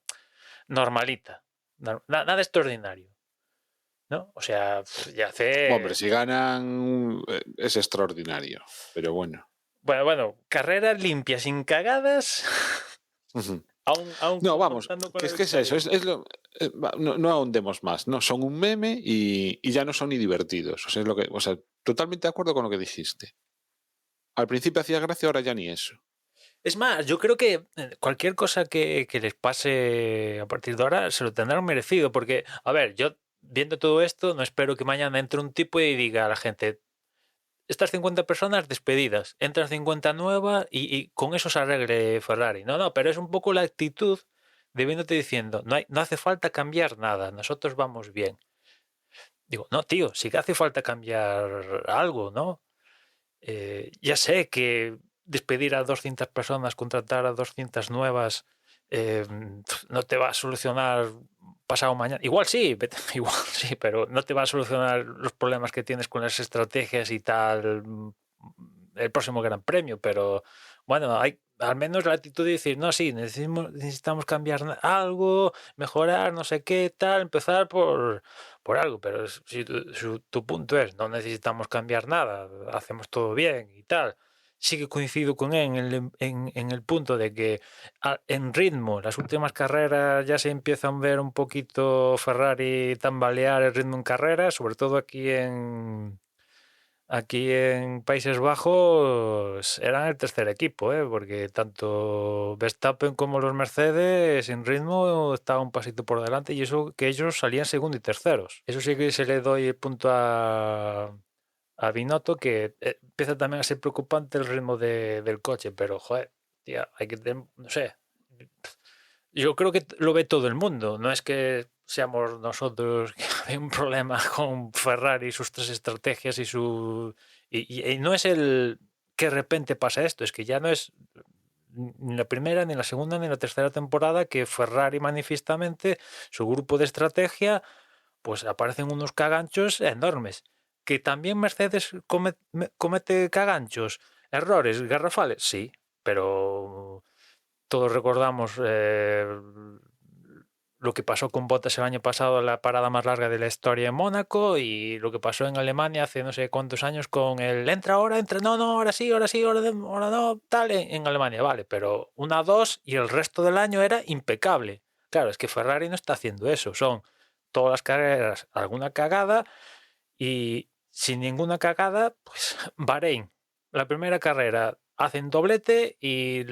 normalita, nada extraordinario, ¿no? O sea, ya Hombre, hace... si ganan es extraordinario, pero bueno. Bueno, carrera limpia, sin cagadas, aún No, vamos, contando con que la es eso, victoria. no ahondemos más, no, son un meme y ya no son ni divertidos. O sea, totalmente de acuerdo con lo que dijiste. Al principio hacía gracia, ahora ya ni eso. Es más, yo creo que cualquier cosa que les pase a partir de ahora se lo tendrán merecido, porque, a ver, yo viendo todo esto, no espero que mañana entre un tipo y diga a la gente, estas 50 personas despedidas, entran 50 nuevas y con eso se arregle Ferrari. No, pero es un poco la actitud de viéndote diciendo, no hace falta cambiar nada, nosotros vamos bien. Digo, no, tío, sí que hace falta cambiar algo, ¿no? Ya sé que despedir a 200 personas, contratar a 200 nuevas, no te va a solucionar pasado mañana. Igual sí, igual sí, pero no te va a solucionar los problemas que tienes con las estrategias y tal el próximo Gran Premio, pero bueno, hay al menos la actitud de decir, no, sí, necesitamos cambiar algo, mejorar, no sé qué, tal, empezar por algo, pero si tu punto es, no necesitamos cambiar nada, hacemos todo bien y tal, sí que coincido con él en el punto de que en ritmo, las últimas carreras ya se empiezan a ver un poquito Ferrari tambalear el ritmo en carreras, sobre todo Aquí en Países Bajos eran el tercer equipo, porque tanto Verstappen como los Mercedes en ritmo estaban un pasito por delante y eso que ellos salían segundo y terceros. Eso sí que se le doy el punto a Binotto, que empieza también a ser preocupante el ritmo del coche, pero joder, tía, hay que tener, no sé, yo creo que lo ve todo el mundo, no es que seamos nosotros que hay un problema con Ferrari y sus tres estrategias y no es el que de repente pasa esto, es que ya no es ni la primera, ni la segunda, ni la tercera temporada que Ferrari manifiestamente, su grupo de estrategia, pues aparecen unos caganchos enormes. Que también Mercedes comete caganchos, errores garrafales, sí, pero todos recordamos lo que pasó con Bottas el año pasado, la parada más larga de la historia en Mónaco, y lo que pasó en Alemania hace no sé cuántos años con el entra, no, ahora sí, ahora no, tal, en Alemania, vale, pero 1-2 y el resto del año era impecable. Claro, es que Ferrari no está haciendo eso, son todas las carreras alguna cagada y sin ninguna cagada, pues Bahrein, la primera carrera hacen doblete y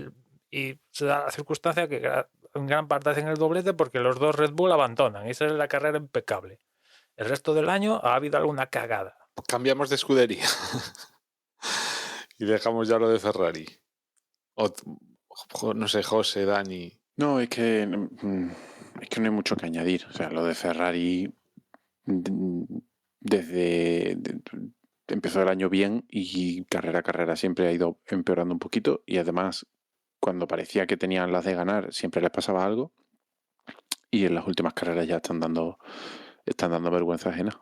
se da la circunstancia que en gran parte hacen el doblete porque los dos Red Bull abandonan. Esa es la carrera impecable. El resto del año ha habido alguna cagada. Cambiamos de escudería y dejamos ya lo de Ferrari. No sé, José, Dani. No, es que no hay mucho que añadir. O sea, lo de Ferrari empezó el año bien y carrera a carrera siempre ha ido empeorando un poquito, y además cuando parecía que tenían las de ganar siempre les pasaba algo, y en las últimas carreras ya están dando vergüenza ajena.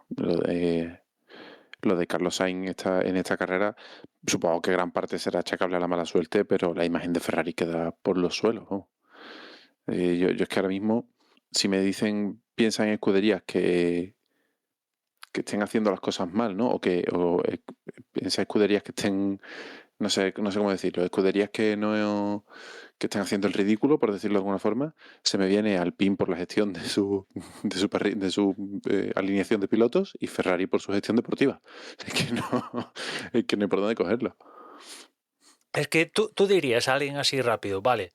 Lo de Carlos Sainz en esta carrera, supongo que gran parte será achacable a la mala suerte, pero la imagen de Ferrari queda por los suelos, ¿no? Yo es que ahora mismo, si me dicen, piensa en escuderías que estén haciendo las cosas mal, ¿no? O piensa en escuderías que estén, no sé cómo decirlo, escuderías que estén haciendo el ridículo, por decirlo de alguna forma. Se me viene Alpine por la gestión de su alineación de pilotos, y Ferrari por su gestión deportiva. Es que no hay por dónde cogerlo. Es que tú dirías a alguien así rápido, vale,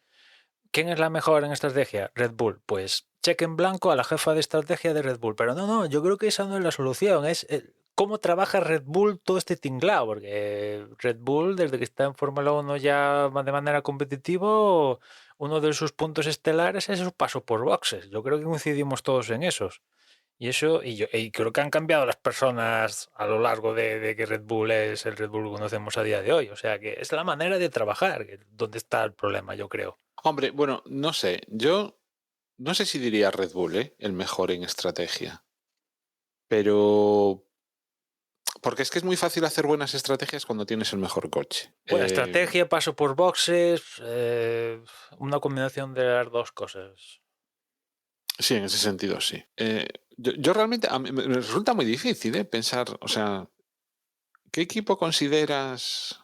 ¿quién es la mejor en estrategia? Red Bull. Pues cheque en blanco a la jefa de estrategia de Red Bull. Pero no, yo creo que esa no es la solución. Es cómo trabaja Red Bull todo este tinglao. Porque Red Bull, desde que está en Fórmula 1 ya de manera competitiva, uno de sus puntos estelares es su paso por boxes. Yo creo que coincidimos todos en esos. Y creo que han cambiado las personas a lo largo de que Red Bull es el Red Bull que conocemos a día de hoy. O sea que es la manera de trabajar donde está el problema, yo creo. Hombre, bueno, no sé. Yo no sé si diría Red Bull, el mejor en estrategia. Pero... Porque es que es muy fácil hacer buenas estrategias cuando tienes el mejor coche. Buena estrategia, paso por boxes, una combinación de las dos cosas. Sí, en ese sentido, sí. Yo realmente, a mí me resulta muy difícil pensar, o sea, ¿qué equipo consideras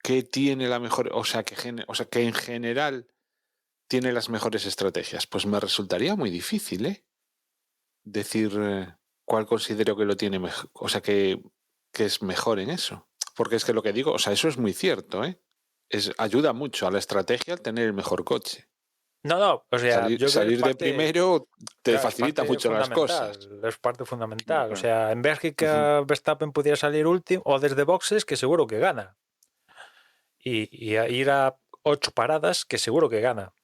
que tiene la mejor, o sea, que en general tiene las mejores estrategias? Pues me resultaría muy difícil, decir cuál considero que lo tiene mejor, o sea, que es mejor en eso. Porque es que lo que digo, o sea, eso es muy cierto, ayuda mucho a la estrategia al tener el mejor coche. No, o sea, yo creo que salir de primero te facilita mucho las cosas. Es parte fundamental. Claro. O sea, en Bélgica Verstappen podía salir último o desde boxes, que seguro que gana. Y a ir a 8 paradas, que seguro que gana.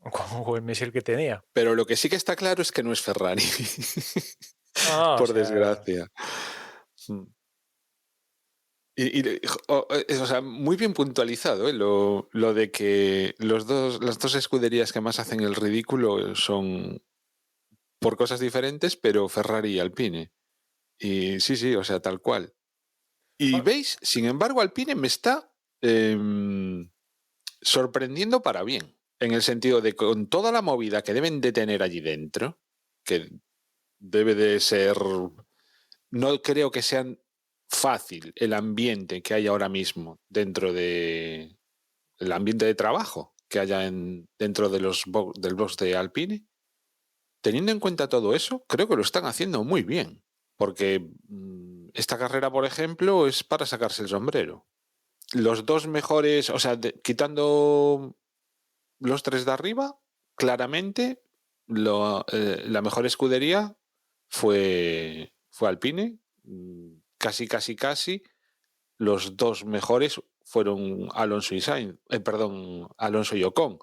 Con el misil que tenía. Pero lo que sí que está claro es que no es Ferrari. No, Por desgracia. O sea, muy bien puntualizado, lo de que las dos escuderías que más hacen el ridículo son por cosas diferentes, pero Ferrari y Alpine. Y sí, o sea, tal cual. Y veis, sin embargo, Alpine me está sorprendiendo para bien, en el sentido de con toda la movida que deben de tener allí dentro, que debe de ser... No creo que sean fácil el ambiente que hay ahora mismo dentro de el ambiente de trabajo que haya dentro de del box de Alpine. Teniendo en cuenta todo eso, creo que lo están haciendo muy bien, porque esta carrera, por ejemplo, es para sacarse el sombrero. Los dos mejores, o sea, quitando los tres de arriba, claramente la mejor escudería fue Alpine. Casi. Los dos mejores fueron Alonso y Alonso y Ocon,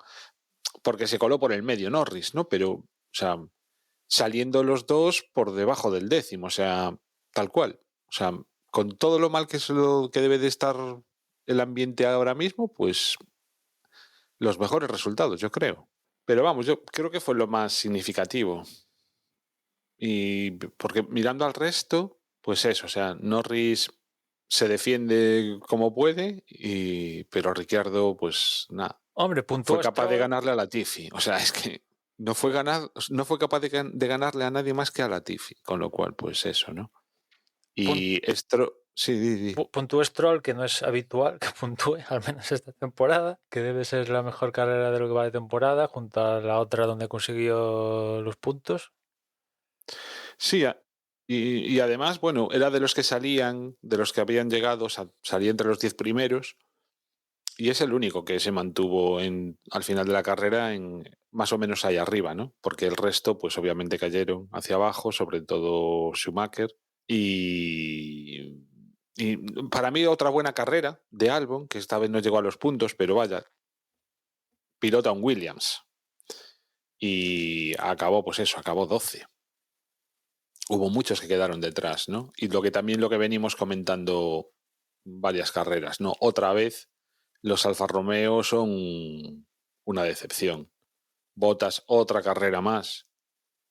porque se coló por el medio Norris, ¿no? Pero, o sea, saliendo los dos por debajo del 10º, o sea, tal cual. O sea, con todo lo mal que es lo que debe de estar el ambiente ahora mismo, pues los mejores resultados, yo creo. Pero vamos, yo creo que fue lo más significativo. Y porque mirando al resto, pues eso, o sea, Norris se defiende como puede, pero Ricciardo, pues nada. Hombre, fue capaz de ganarle a Latifi. O sea, es que no fue capaz de ganarle a nadie más que a Latifi. Con lo cual, pues eso, ¿no? Y sí. Puntúe Stroll, que no es habitual que puntúe, al menos esta temporada, que debe ser la mejor carrera de lo que va de temporada, junto a la otra donde consiguió los puntos. Sí, y además, bueno, era de los que salían, de los que habían llegado, salía entre los 10 primeros, y es el único que se mantuvo al final de la carrera más o menos ahí arriba, ¿no? Porque el resto, pues obviamente cayeron hacia abajo, sobre todo Schumacher. Y para mí otra buena carrera de Albon, que esta vez no llegó a los puntos, pero vaya, pilota un Williams. Y acabó, pues eso, acabó 12. Hubo muchos que quedaron detrás, ¿no? Y lo que venimos comentando varias carreras, ¿no? Otra vez los Alfa Romeo son una decepción. Bottas otra carrera más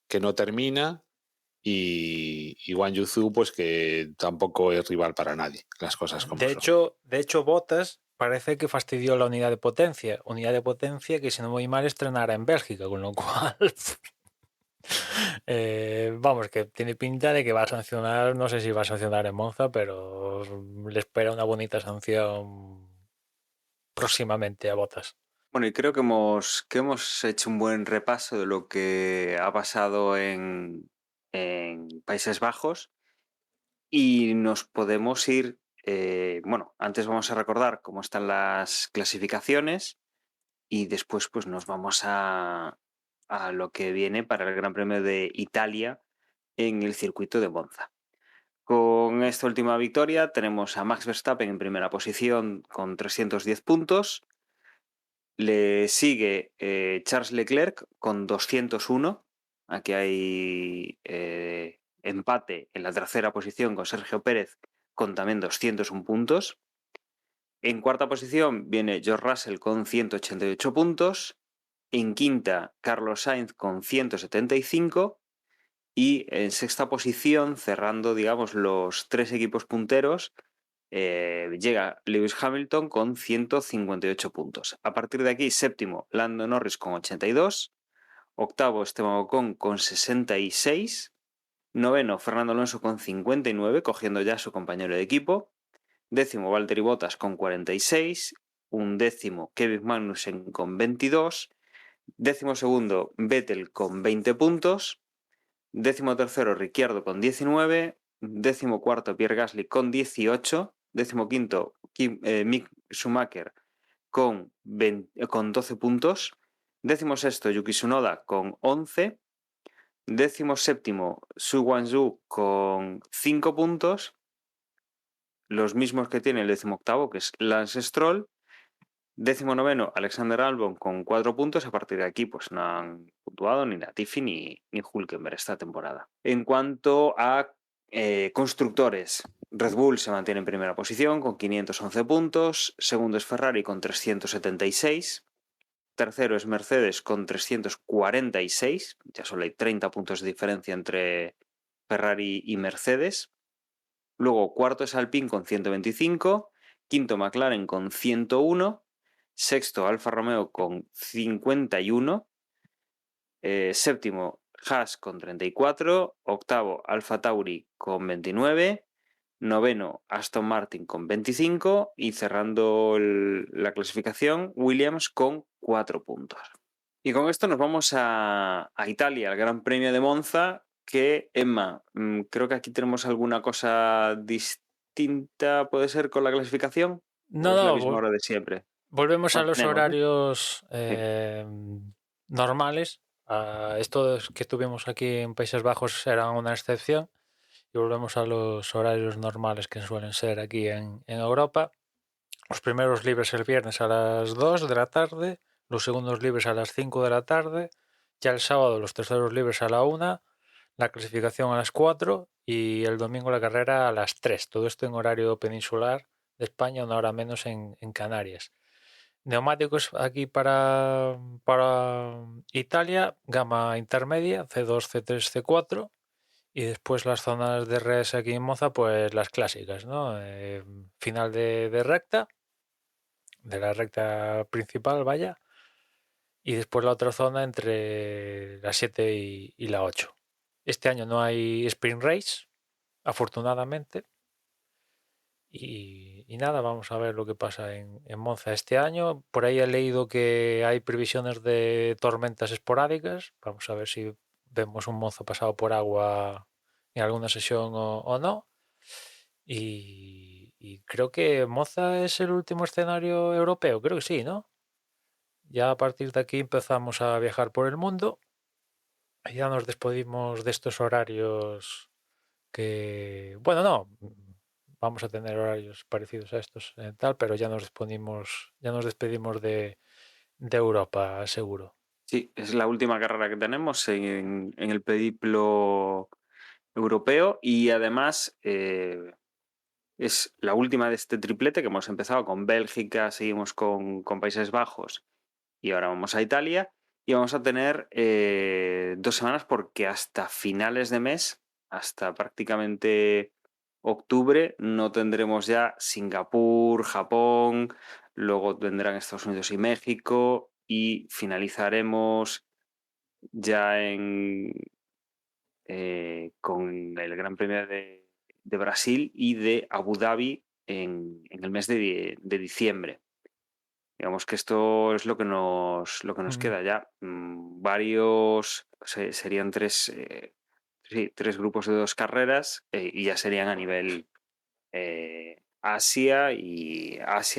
que no termina y Wang Yuzu pues que tampoco es rival para nadie, las cosas como son. De hecho, Bottas parece que fastidió la unidad de potencia. Unidad de potencia que, si no voy mal, estrenará en Bélgica, con lo cual vamos, que tiene pinta de que va a sancionar, no sé si va a sancionar en Monza, pero le espera una bonita sanción próximamente a Bottas. Bueno, y creo que hemos hecho un buen repaso de lo que ha pasado en Países Bajos y nos podemos ir, bueno, antes vamos a recordar cómo están las clasificaciones y después pues nos vamos a lo que viene para el Gran Premio de Italia en el circuito de Monza. Con esta última victoria tenemos a Max Verstappen en primera posición con 310 puntos. Le sigue Charles Leclerc con 201. Aquí hay empate en la tercera posición con Sergio Pérez con también 201 puntos. En cuarta posición viene George Russell con 188 puntos. En quinta, Carlos Sainz con 175. Y en sexta posición, cerrando, digamos, los tres equipos punteros, llega Lewis Hamilton con 158 puntos. A partir de aquí, séptimo, Lando Norris con 82. Octavo, Esteban Ocon con 66. Noveno, Fernando Alonso con 59, cogiendo ya a su compañero de equipo. Décimo, Valtteri Bottas con 46. Undécimo, Kevin Magnussen con 22. Décimo segundo, Vettel con 20 puntos. Décimo tercero, Ricciardo con 19. Décimo cuarto, Pierre Gasly con 18. Décimo quinto, Mick Schumacher con 12 puntos. Décimo sexto, Yuki Tsunoda con 11. Décimo séptimo, Xu Guangzhou con 5 puntos. Los mismos que tiene el décimo octavo, que es Lance Stroll. Décimo noveno, Alexander Albon con 4 puntos. A partir de aquí, pues no han puntuado ni Latifi ni Hülkenberg esta temporada. En cuanto a constructores, Red Bull se mantiene en primera posición con 511 puntos. Segundo es Ferrari con 376. Tercero es Mercedes con 346. Ya solo hay 30 puntos de diferencia entre Ferrari y Mercedes. Luego, cuarto es Alpine con 125. Quinto, McLaren con 101. Sexto, Alfa Romeo con 51. Séptimo, Haas con 34. Octavo, Alfa Tauri con 29. Noveno, Aston Martin con 25. Y cerrando la clasificación, Williams con 4 puntos. Y con esto nos vamos a Italia, al Gran Premio de Monza, que, Emma, creo que aquí tenemos alguna cosa distinta, ¿puede ser, con la clasificación? ¿O es la misma hora de siempre? Volvemos a los Mantenemos, ¿no? horarios normales. Estos que tuvimos aquí en Países Bajos eran una excepción. Y volvemos a los horarios normales que suelen ser aquí en Europa. Los primeros libres el viernes a las 2 de la tarde, los segundos libres a las 5 de la tarde, ya el sábado los terceros libres a la 1, la clasificación a las 4 y el domingo la carrera a las 3. Todo esto en horario peninsular de España, una hora menos en Canarias. Neumáticos aquí para Italia, gama intermedia, C2, C3, C4. Y después las zonas de res aquí en Monza, pues las clásicas, ¿no? Final de recta, de la recta principal, vaya. Y después la otra zona entre la 7 y la 8. Este año no hay sprint race, afortunadamente. Y nada, vamos a ver lo que pasa en Monza este año. Por ahí he leído que hay previsiones de tormentas esporádicas. Vamos a ver si vemos un Monza pasado por agua en alguna sesión o no. Y creo que Monza es el último escenario europeo, creo que sí, ¿no? Ya a partir de aquí empezamos a viajar por el mundo. Y ya nos despedimos de estos horarios que, bueno, no, vamos a tener horarios parecidos a estos tal, pero ya nos despedimos de Europa, seguro. Sí, es la última carrera que tenemos en el periplo europeo y además es la última de este triplete que hemos empezado con Bélgica, seguimos con Países Bajos y ahora vamos a Italia y vamos a tener 2 semanas porque hasta finales de mes, hasta prácticamente octubre, no tendremos ya Singapur, Japón, luego vendrán Estados Unidos y México y finalizaremos ya con el Gran Premio de Brasil y de Abu Dhabi en el mes de diciembre. Digamos que esto es lo que nos queda ya. Varios, serían 3 grupos de 2 carreras y ya serían a nivel Asia,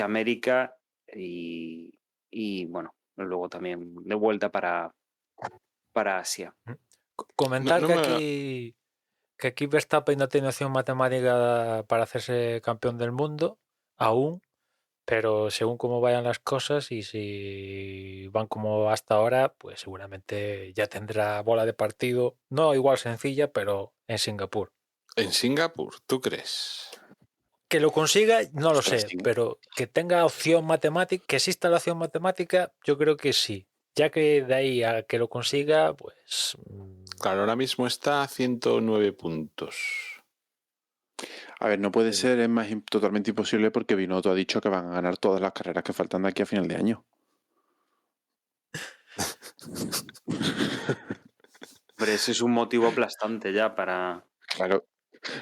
América y bueno, luego también de vuelta para Asia. Comentar No que aquí Verstappen no tiene opción matemática para hacerse campeón del mundo aún, pero según cómo vayan las cosas y si van como hasta ahora, pues seguramente ya tendrá bola de partido, no igual sencilla, pero en Singapur. En Singapur, ¿tú crees? Que lo consiga, no lo Ostras, sé, sí. pero que tenga opción matemática, que exista la opción matemática, yo creo que sí. Ya que de ahí a que lo consiga, pues Claro, ahora mismo está a 109 puntos. A ver, no puede ser, es más totalmente imposible porque Binotto ha dicho que van a ganar todas las carreras que faltan de aquí a final de año. Pero ese es un motivo aplastante ya para... Claro,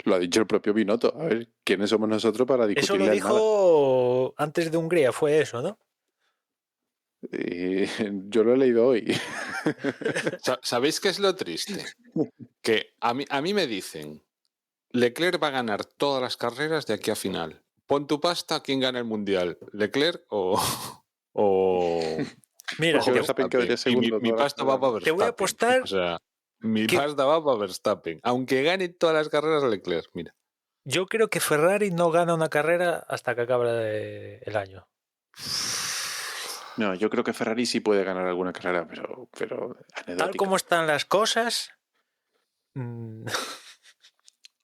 lo ha dicho el propio Binotto. A ver, ¿quiénes somos nosotros para eso discutirle lo al nada? dijo antes de Hungría, fue eso, ¿no? Yo lo he leído hoy. ¿Sabéis qué es lo triste? Que a mí me dicen, Leclerc va a ganar todas las carreras de aquí a final. Pon tu pasta, ¿quién gana el Mundial? ¿Leclerc o Mira, Ojo, te, Verstappen quedaría Y segundo mi todas las pasta va para te voy a Verstappen. apostar O sea, mi que- pasta va para Verstappen. Aunque gane todas las carreras Leclerc, mira. yo creo que Ferrari no gana una carrera hasta que acabe el año. No, yo creo que Ferrari sí puede ganar alguna carrera, pero Tal anecdótica. como están las cosas, mm,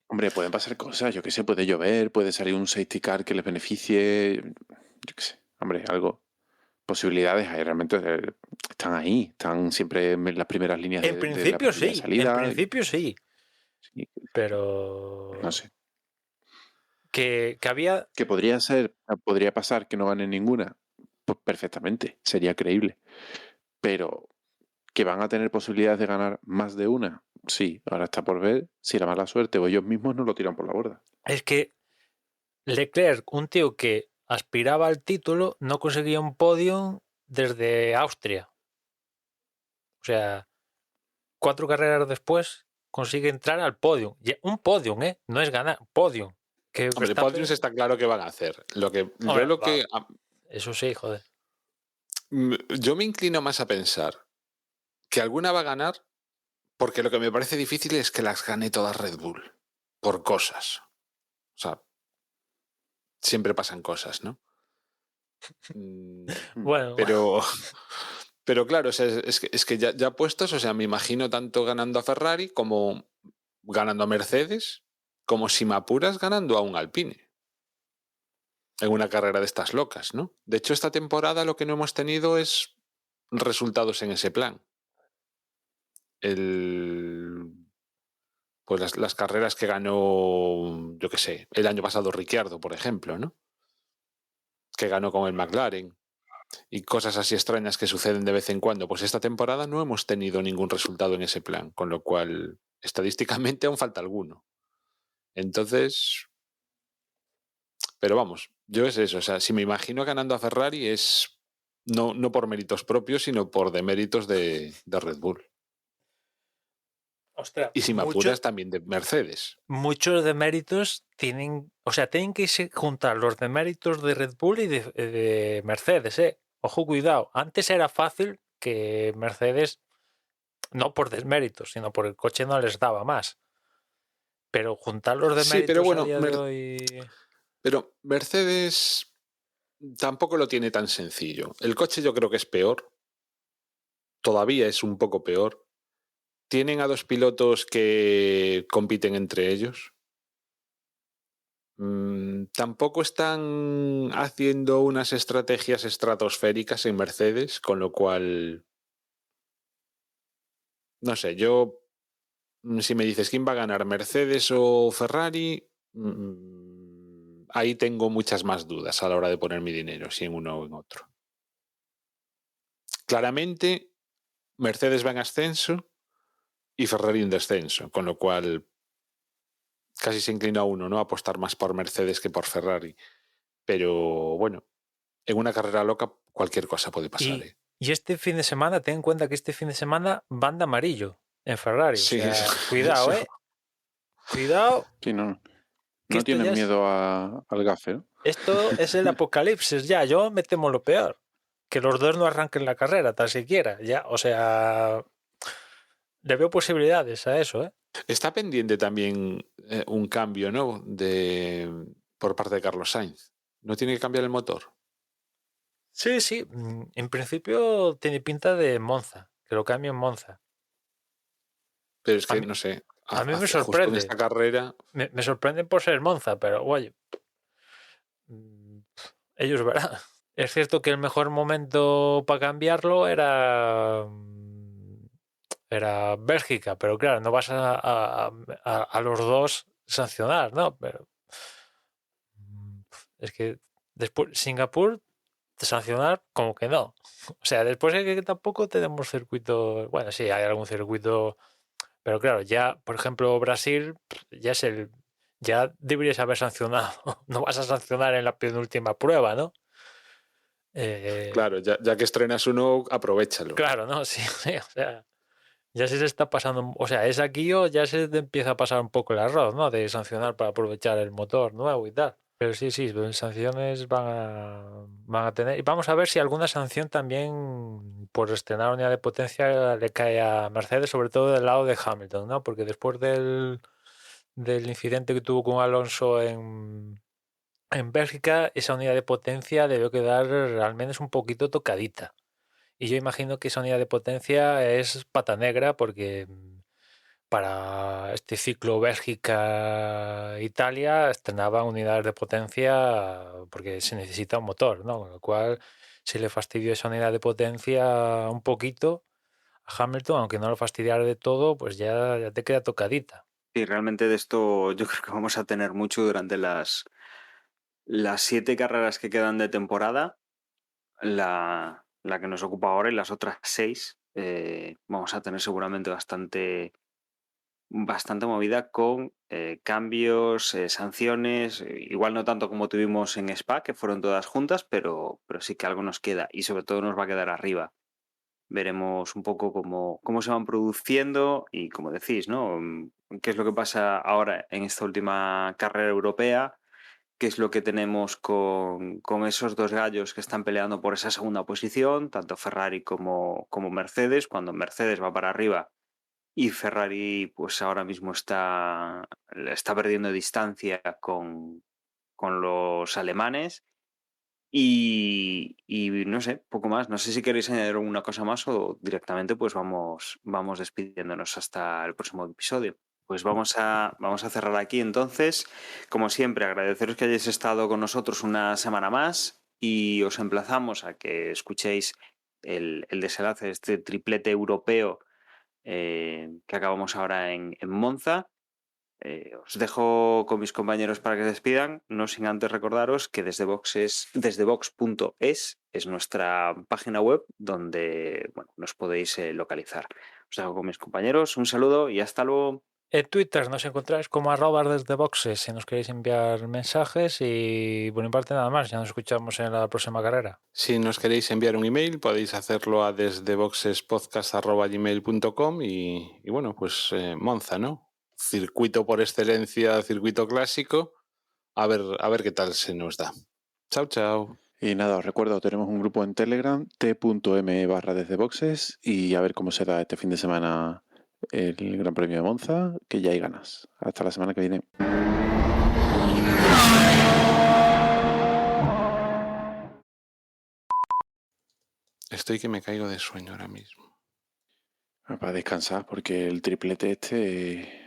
Hombre, pueden pasar cosas, yo qué sé, puede llover, puede salir un safety car que les beneficie, yo qué sé, hombre, algo. Posibilidades hay, realmente están ahí, están siempre en las primeras líneas en de la principio parrilla de sí, salida. sí, Sí, pero no sé. que había, Que podría pasar que no ganen ninguna, pues perfectamente, sería creíble. Pero que van a tener posibilidades de ganar más de una, sí, ahora está por ver si la mala suerte o ellos mismos no lo tiran por la borda. es que Leclerc, un tío que aspiraba al título, no conseguía un podium desde Austria. O sea, 4 carreras después consigue entrar al podium. Un podium, ¿eh? No es ganar, podium. Que Hombre, Verstappen- podiums está claro que van a hacer. Hombre, eso sí, joder. Yo me inclino más a pensar que alguna va a ganar porque lo que me parece difícil es que las gane todas Red Bull. Por cosas. O sea, siempre pasan cosas, ¿no? Bueno, Pero claro, o sea, es que ya puestos, o sea, me imagino tanto ganando a Ferrari como ganando a Mercedes, como si me apuras ganando a un Alpine. En una carrera de estas locas, ¿no? De hecho, esta temporada lo que no hemos tenido es resultados en ese plan. Pues las carreras que ganó, yo qué sé, el año pasado Ricciardo, por ejemplo, ¿no? Que ganó con el McLaren. Y cosas así extrañas que suceden de vez en cuando. Pues esta temporada no hemos tenido ningún resultado en ese plan, con lo cual estadísticamente aún falta alguno. Entonces, pero vamos, yo es eso, o sea, si me imagino ganando a Ferrari es no por méritos propios, sino por deméritos de Red Bull. ostras, Y si me apuras también de Mercedes. muchos deméritos tienen, o sea, tienen que juntar los deméritos de Red Bull y de Mercedes, ¿eh? Ojo, cuidado. Antes era fácil que Mercedes, no por desmérito, sino por el coche no les daba más. Pero juntar los Sí, pero deméritos a bueno, día de hoy... pero Mercedes tampoco lo tiene tan sencillo. El coche yo creo que es peor. Todavía es un poco peor. Tienen a dos pilotos que compiten entre ellos. Tampoco están haciendo unas estrategias estratosféricas en Mercedes, con lo cual, no sé, yo, si me dices quién va a ganar, Mercedes o Ferrari, ahí tengo muchas más dudas a la hora de poner mi dinero, si en uno o en otro. Claramente, Mercedes va en ascenso y Ferrari en descenso, con lo cual casi se inclina uno, ¿no? A apostar más por Mercedes que por Ferrari. Pero bueno, en una carrera loca cualquier cosa puede pasar, ¿eh? Y este fin de semana, ten en cuenta que este fin de semana van de amarillo en Ferrari. O Sí, sea, eso, cuidado, eso. Cuidado, Sí, no, que no tienen miedo al gafe, ¿no? esto es el apocalipsis ya. Yo me temo lo peor. Que los dos no arranquen la carrera, tan siquiera. Ya, o sea, le veo posibilidades a eso, ¿eh? Está pendiente también un cambio, ¿no? Por parte de Carlos Sainz. ¿No tiene que cambiar el motor? Sí, sí. En principio tiene pinta de Monza, que lo cambie en Monza. Pero es A que, mí, no sé, a mí me justo en sorprende. esta carrera, Me sorprende por ser Monza, pero oye, ellos verán. Es cierto que el mejor momento para cambiarlo era Bélgica, pero claro, no vas a los dos sancionar, ¿no? Pero es que después Singapur sancionar como que no. O sea, después es que tampoco tenemos circuitos, bueno, sí, hay algún circuito, pero claro, ya, por ejemplo, Brasil ya ya deberías haber sancionado. No vas a sancionar en la penúltima prueba, ¿no? claro, ya que estrenas uno, aprovéchalo. Claro, ¿no? Sí, sí, o sea, ya se está pasando, o sea, es aquí o ya se te empieza a pasar un poco el arroz, ¿no? De sancionar para aprovechar el motor nuevo y tal. Pero sí, sí, sanciones van a tener. Y vamos a ver si alguna sanción también por estrenar unidad de potencia le cae a Mercedes, sobre todo del lado de Hamilton, ¿no? Porque después del incidente que tuvo con Alonso en Bélgica, esa unidad de potencia debió quedar al menos un poquito tocadita. Y yo imagino que esa unidad de potencia es pata negra porque para este ciclo Bélgica-Italia estrenaba unidades de potencia porque se necesita un motor, ¿no? Con lo cual, si le fastidió esa unidad de potencia un poquito a Hamilton, aunque no lo fastidiara de todo, pues ya te queda tocadita. Y realmente de esto yo creo que vamos a tener mucho durante las 7 carreras que quedan de temporada, la que nos ocupa ahora y las otras 6, vamos a tener seguramente bastante movida con cambios, sanciones, igual no tanto como tuvimos en Spa, que fueron todas juntas, pero sí que algo nos queda y sobre todo nos va a quedar arriba. Veremos un poco cómo se van produciendo y, como decís, ¿no? ¿Qué es lo que pasa ahora en esta última carrera europea? ¿Qué es lo que tenemos con esos dos gallos que están peleando por esa segunda posición, tanto Ferrari como Mercedes? Cuando Mercedes va para arriba y Ferrari pues ahora mismo está perdiendo distancia con los alemanes y no sé, poco más. No sé si queréis añadir alguna cosa más o directamente pues vamos despidiéndonos hasta el próximo episodio. Pues vamos a cerrar aquí entonces. Como siempre, agradeceros que hayáis estado con nosotros una semana más y os emplazamos a que escuchéis el desenlace de este triplete europeo que acabamos ahora en Monza. Os dejo con mis compañeros para que se despidan, no sin antes recordaros que desde Vox.es es nuestra página web donde nos podéis localizar. Os dejo con mis compañeros, un saludo y hasta luego. En Twitter nos encontráis como @desdeboxes si nos queréis enviar mensajes y por mi parte nada más, ya nos escuchamos en la próxima carrera. Si nos queréis enviar un email, podéis hacerlo a desdeboxespodcast@gmail.com y bueno, pues Monza, ¿no? Circuito por excelencia, circuito clásico. A ver qué tal se nos da. Chao, chao. Y nada, os recuerdo, tenemos un grupo en Telegram, t.m/desdeboxes, y a ver cómo se da este fin de semana el Gran Premio de Monza, que ya hay ganas. Hasta la semana que viene. Estoy que me caigo de sueño ahora mismo. Para descansar, porque el triplete este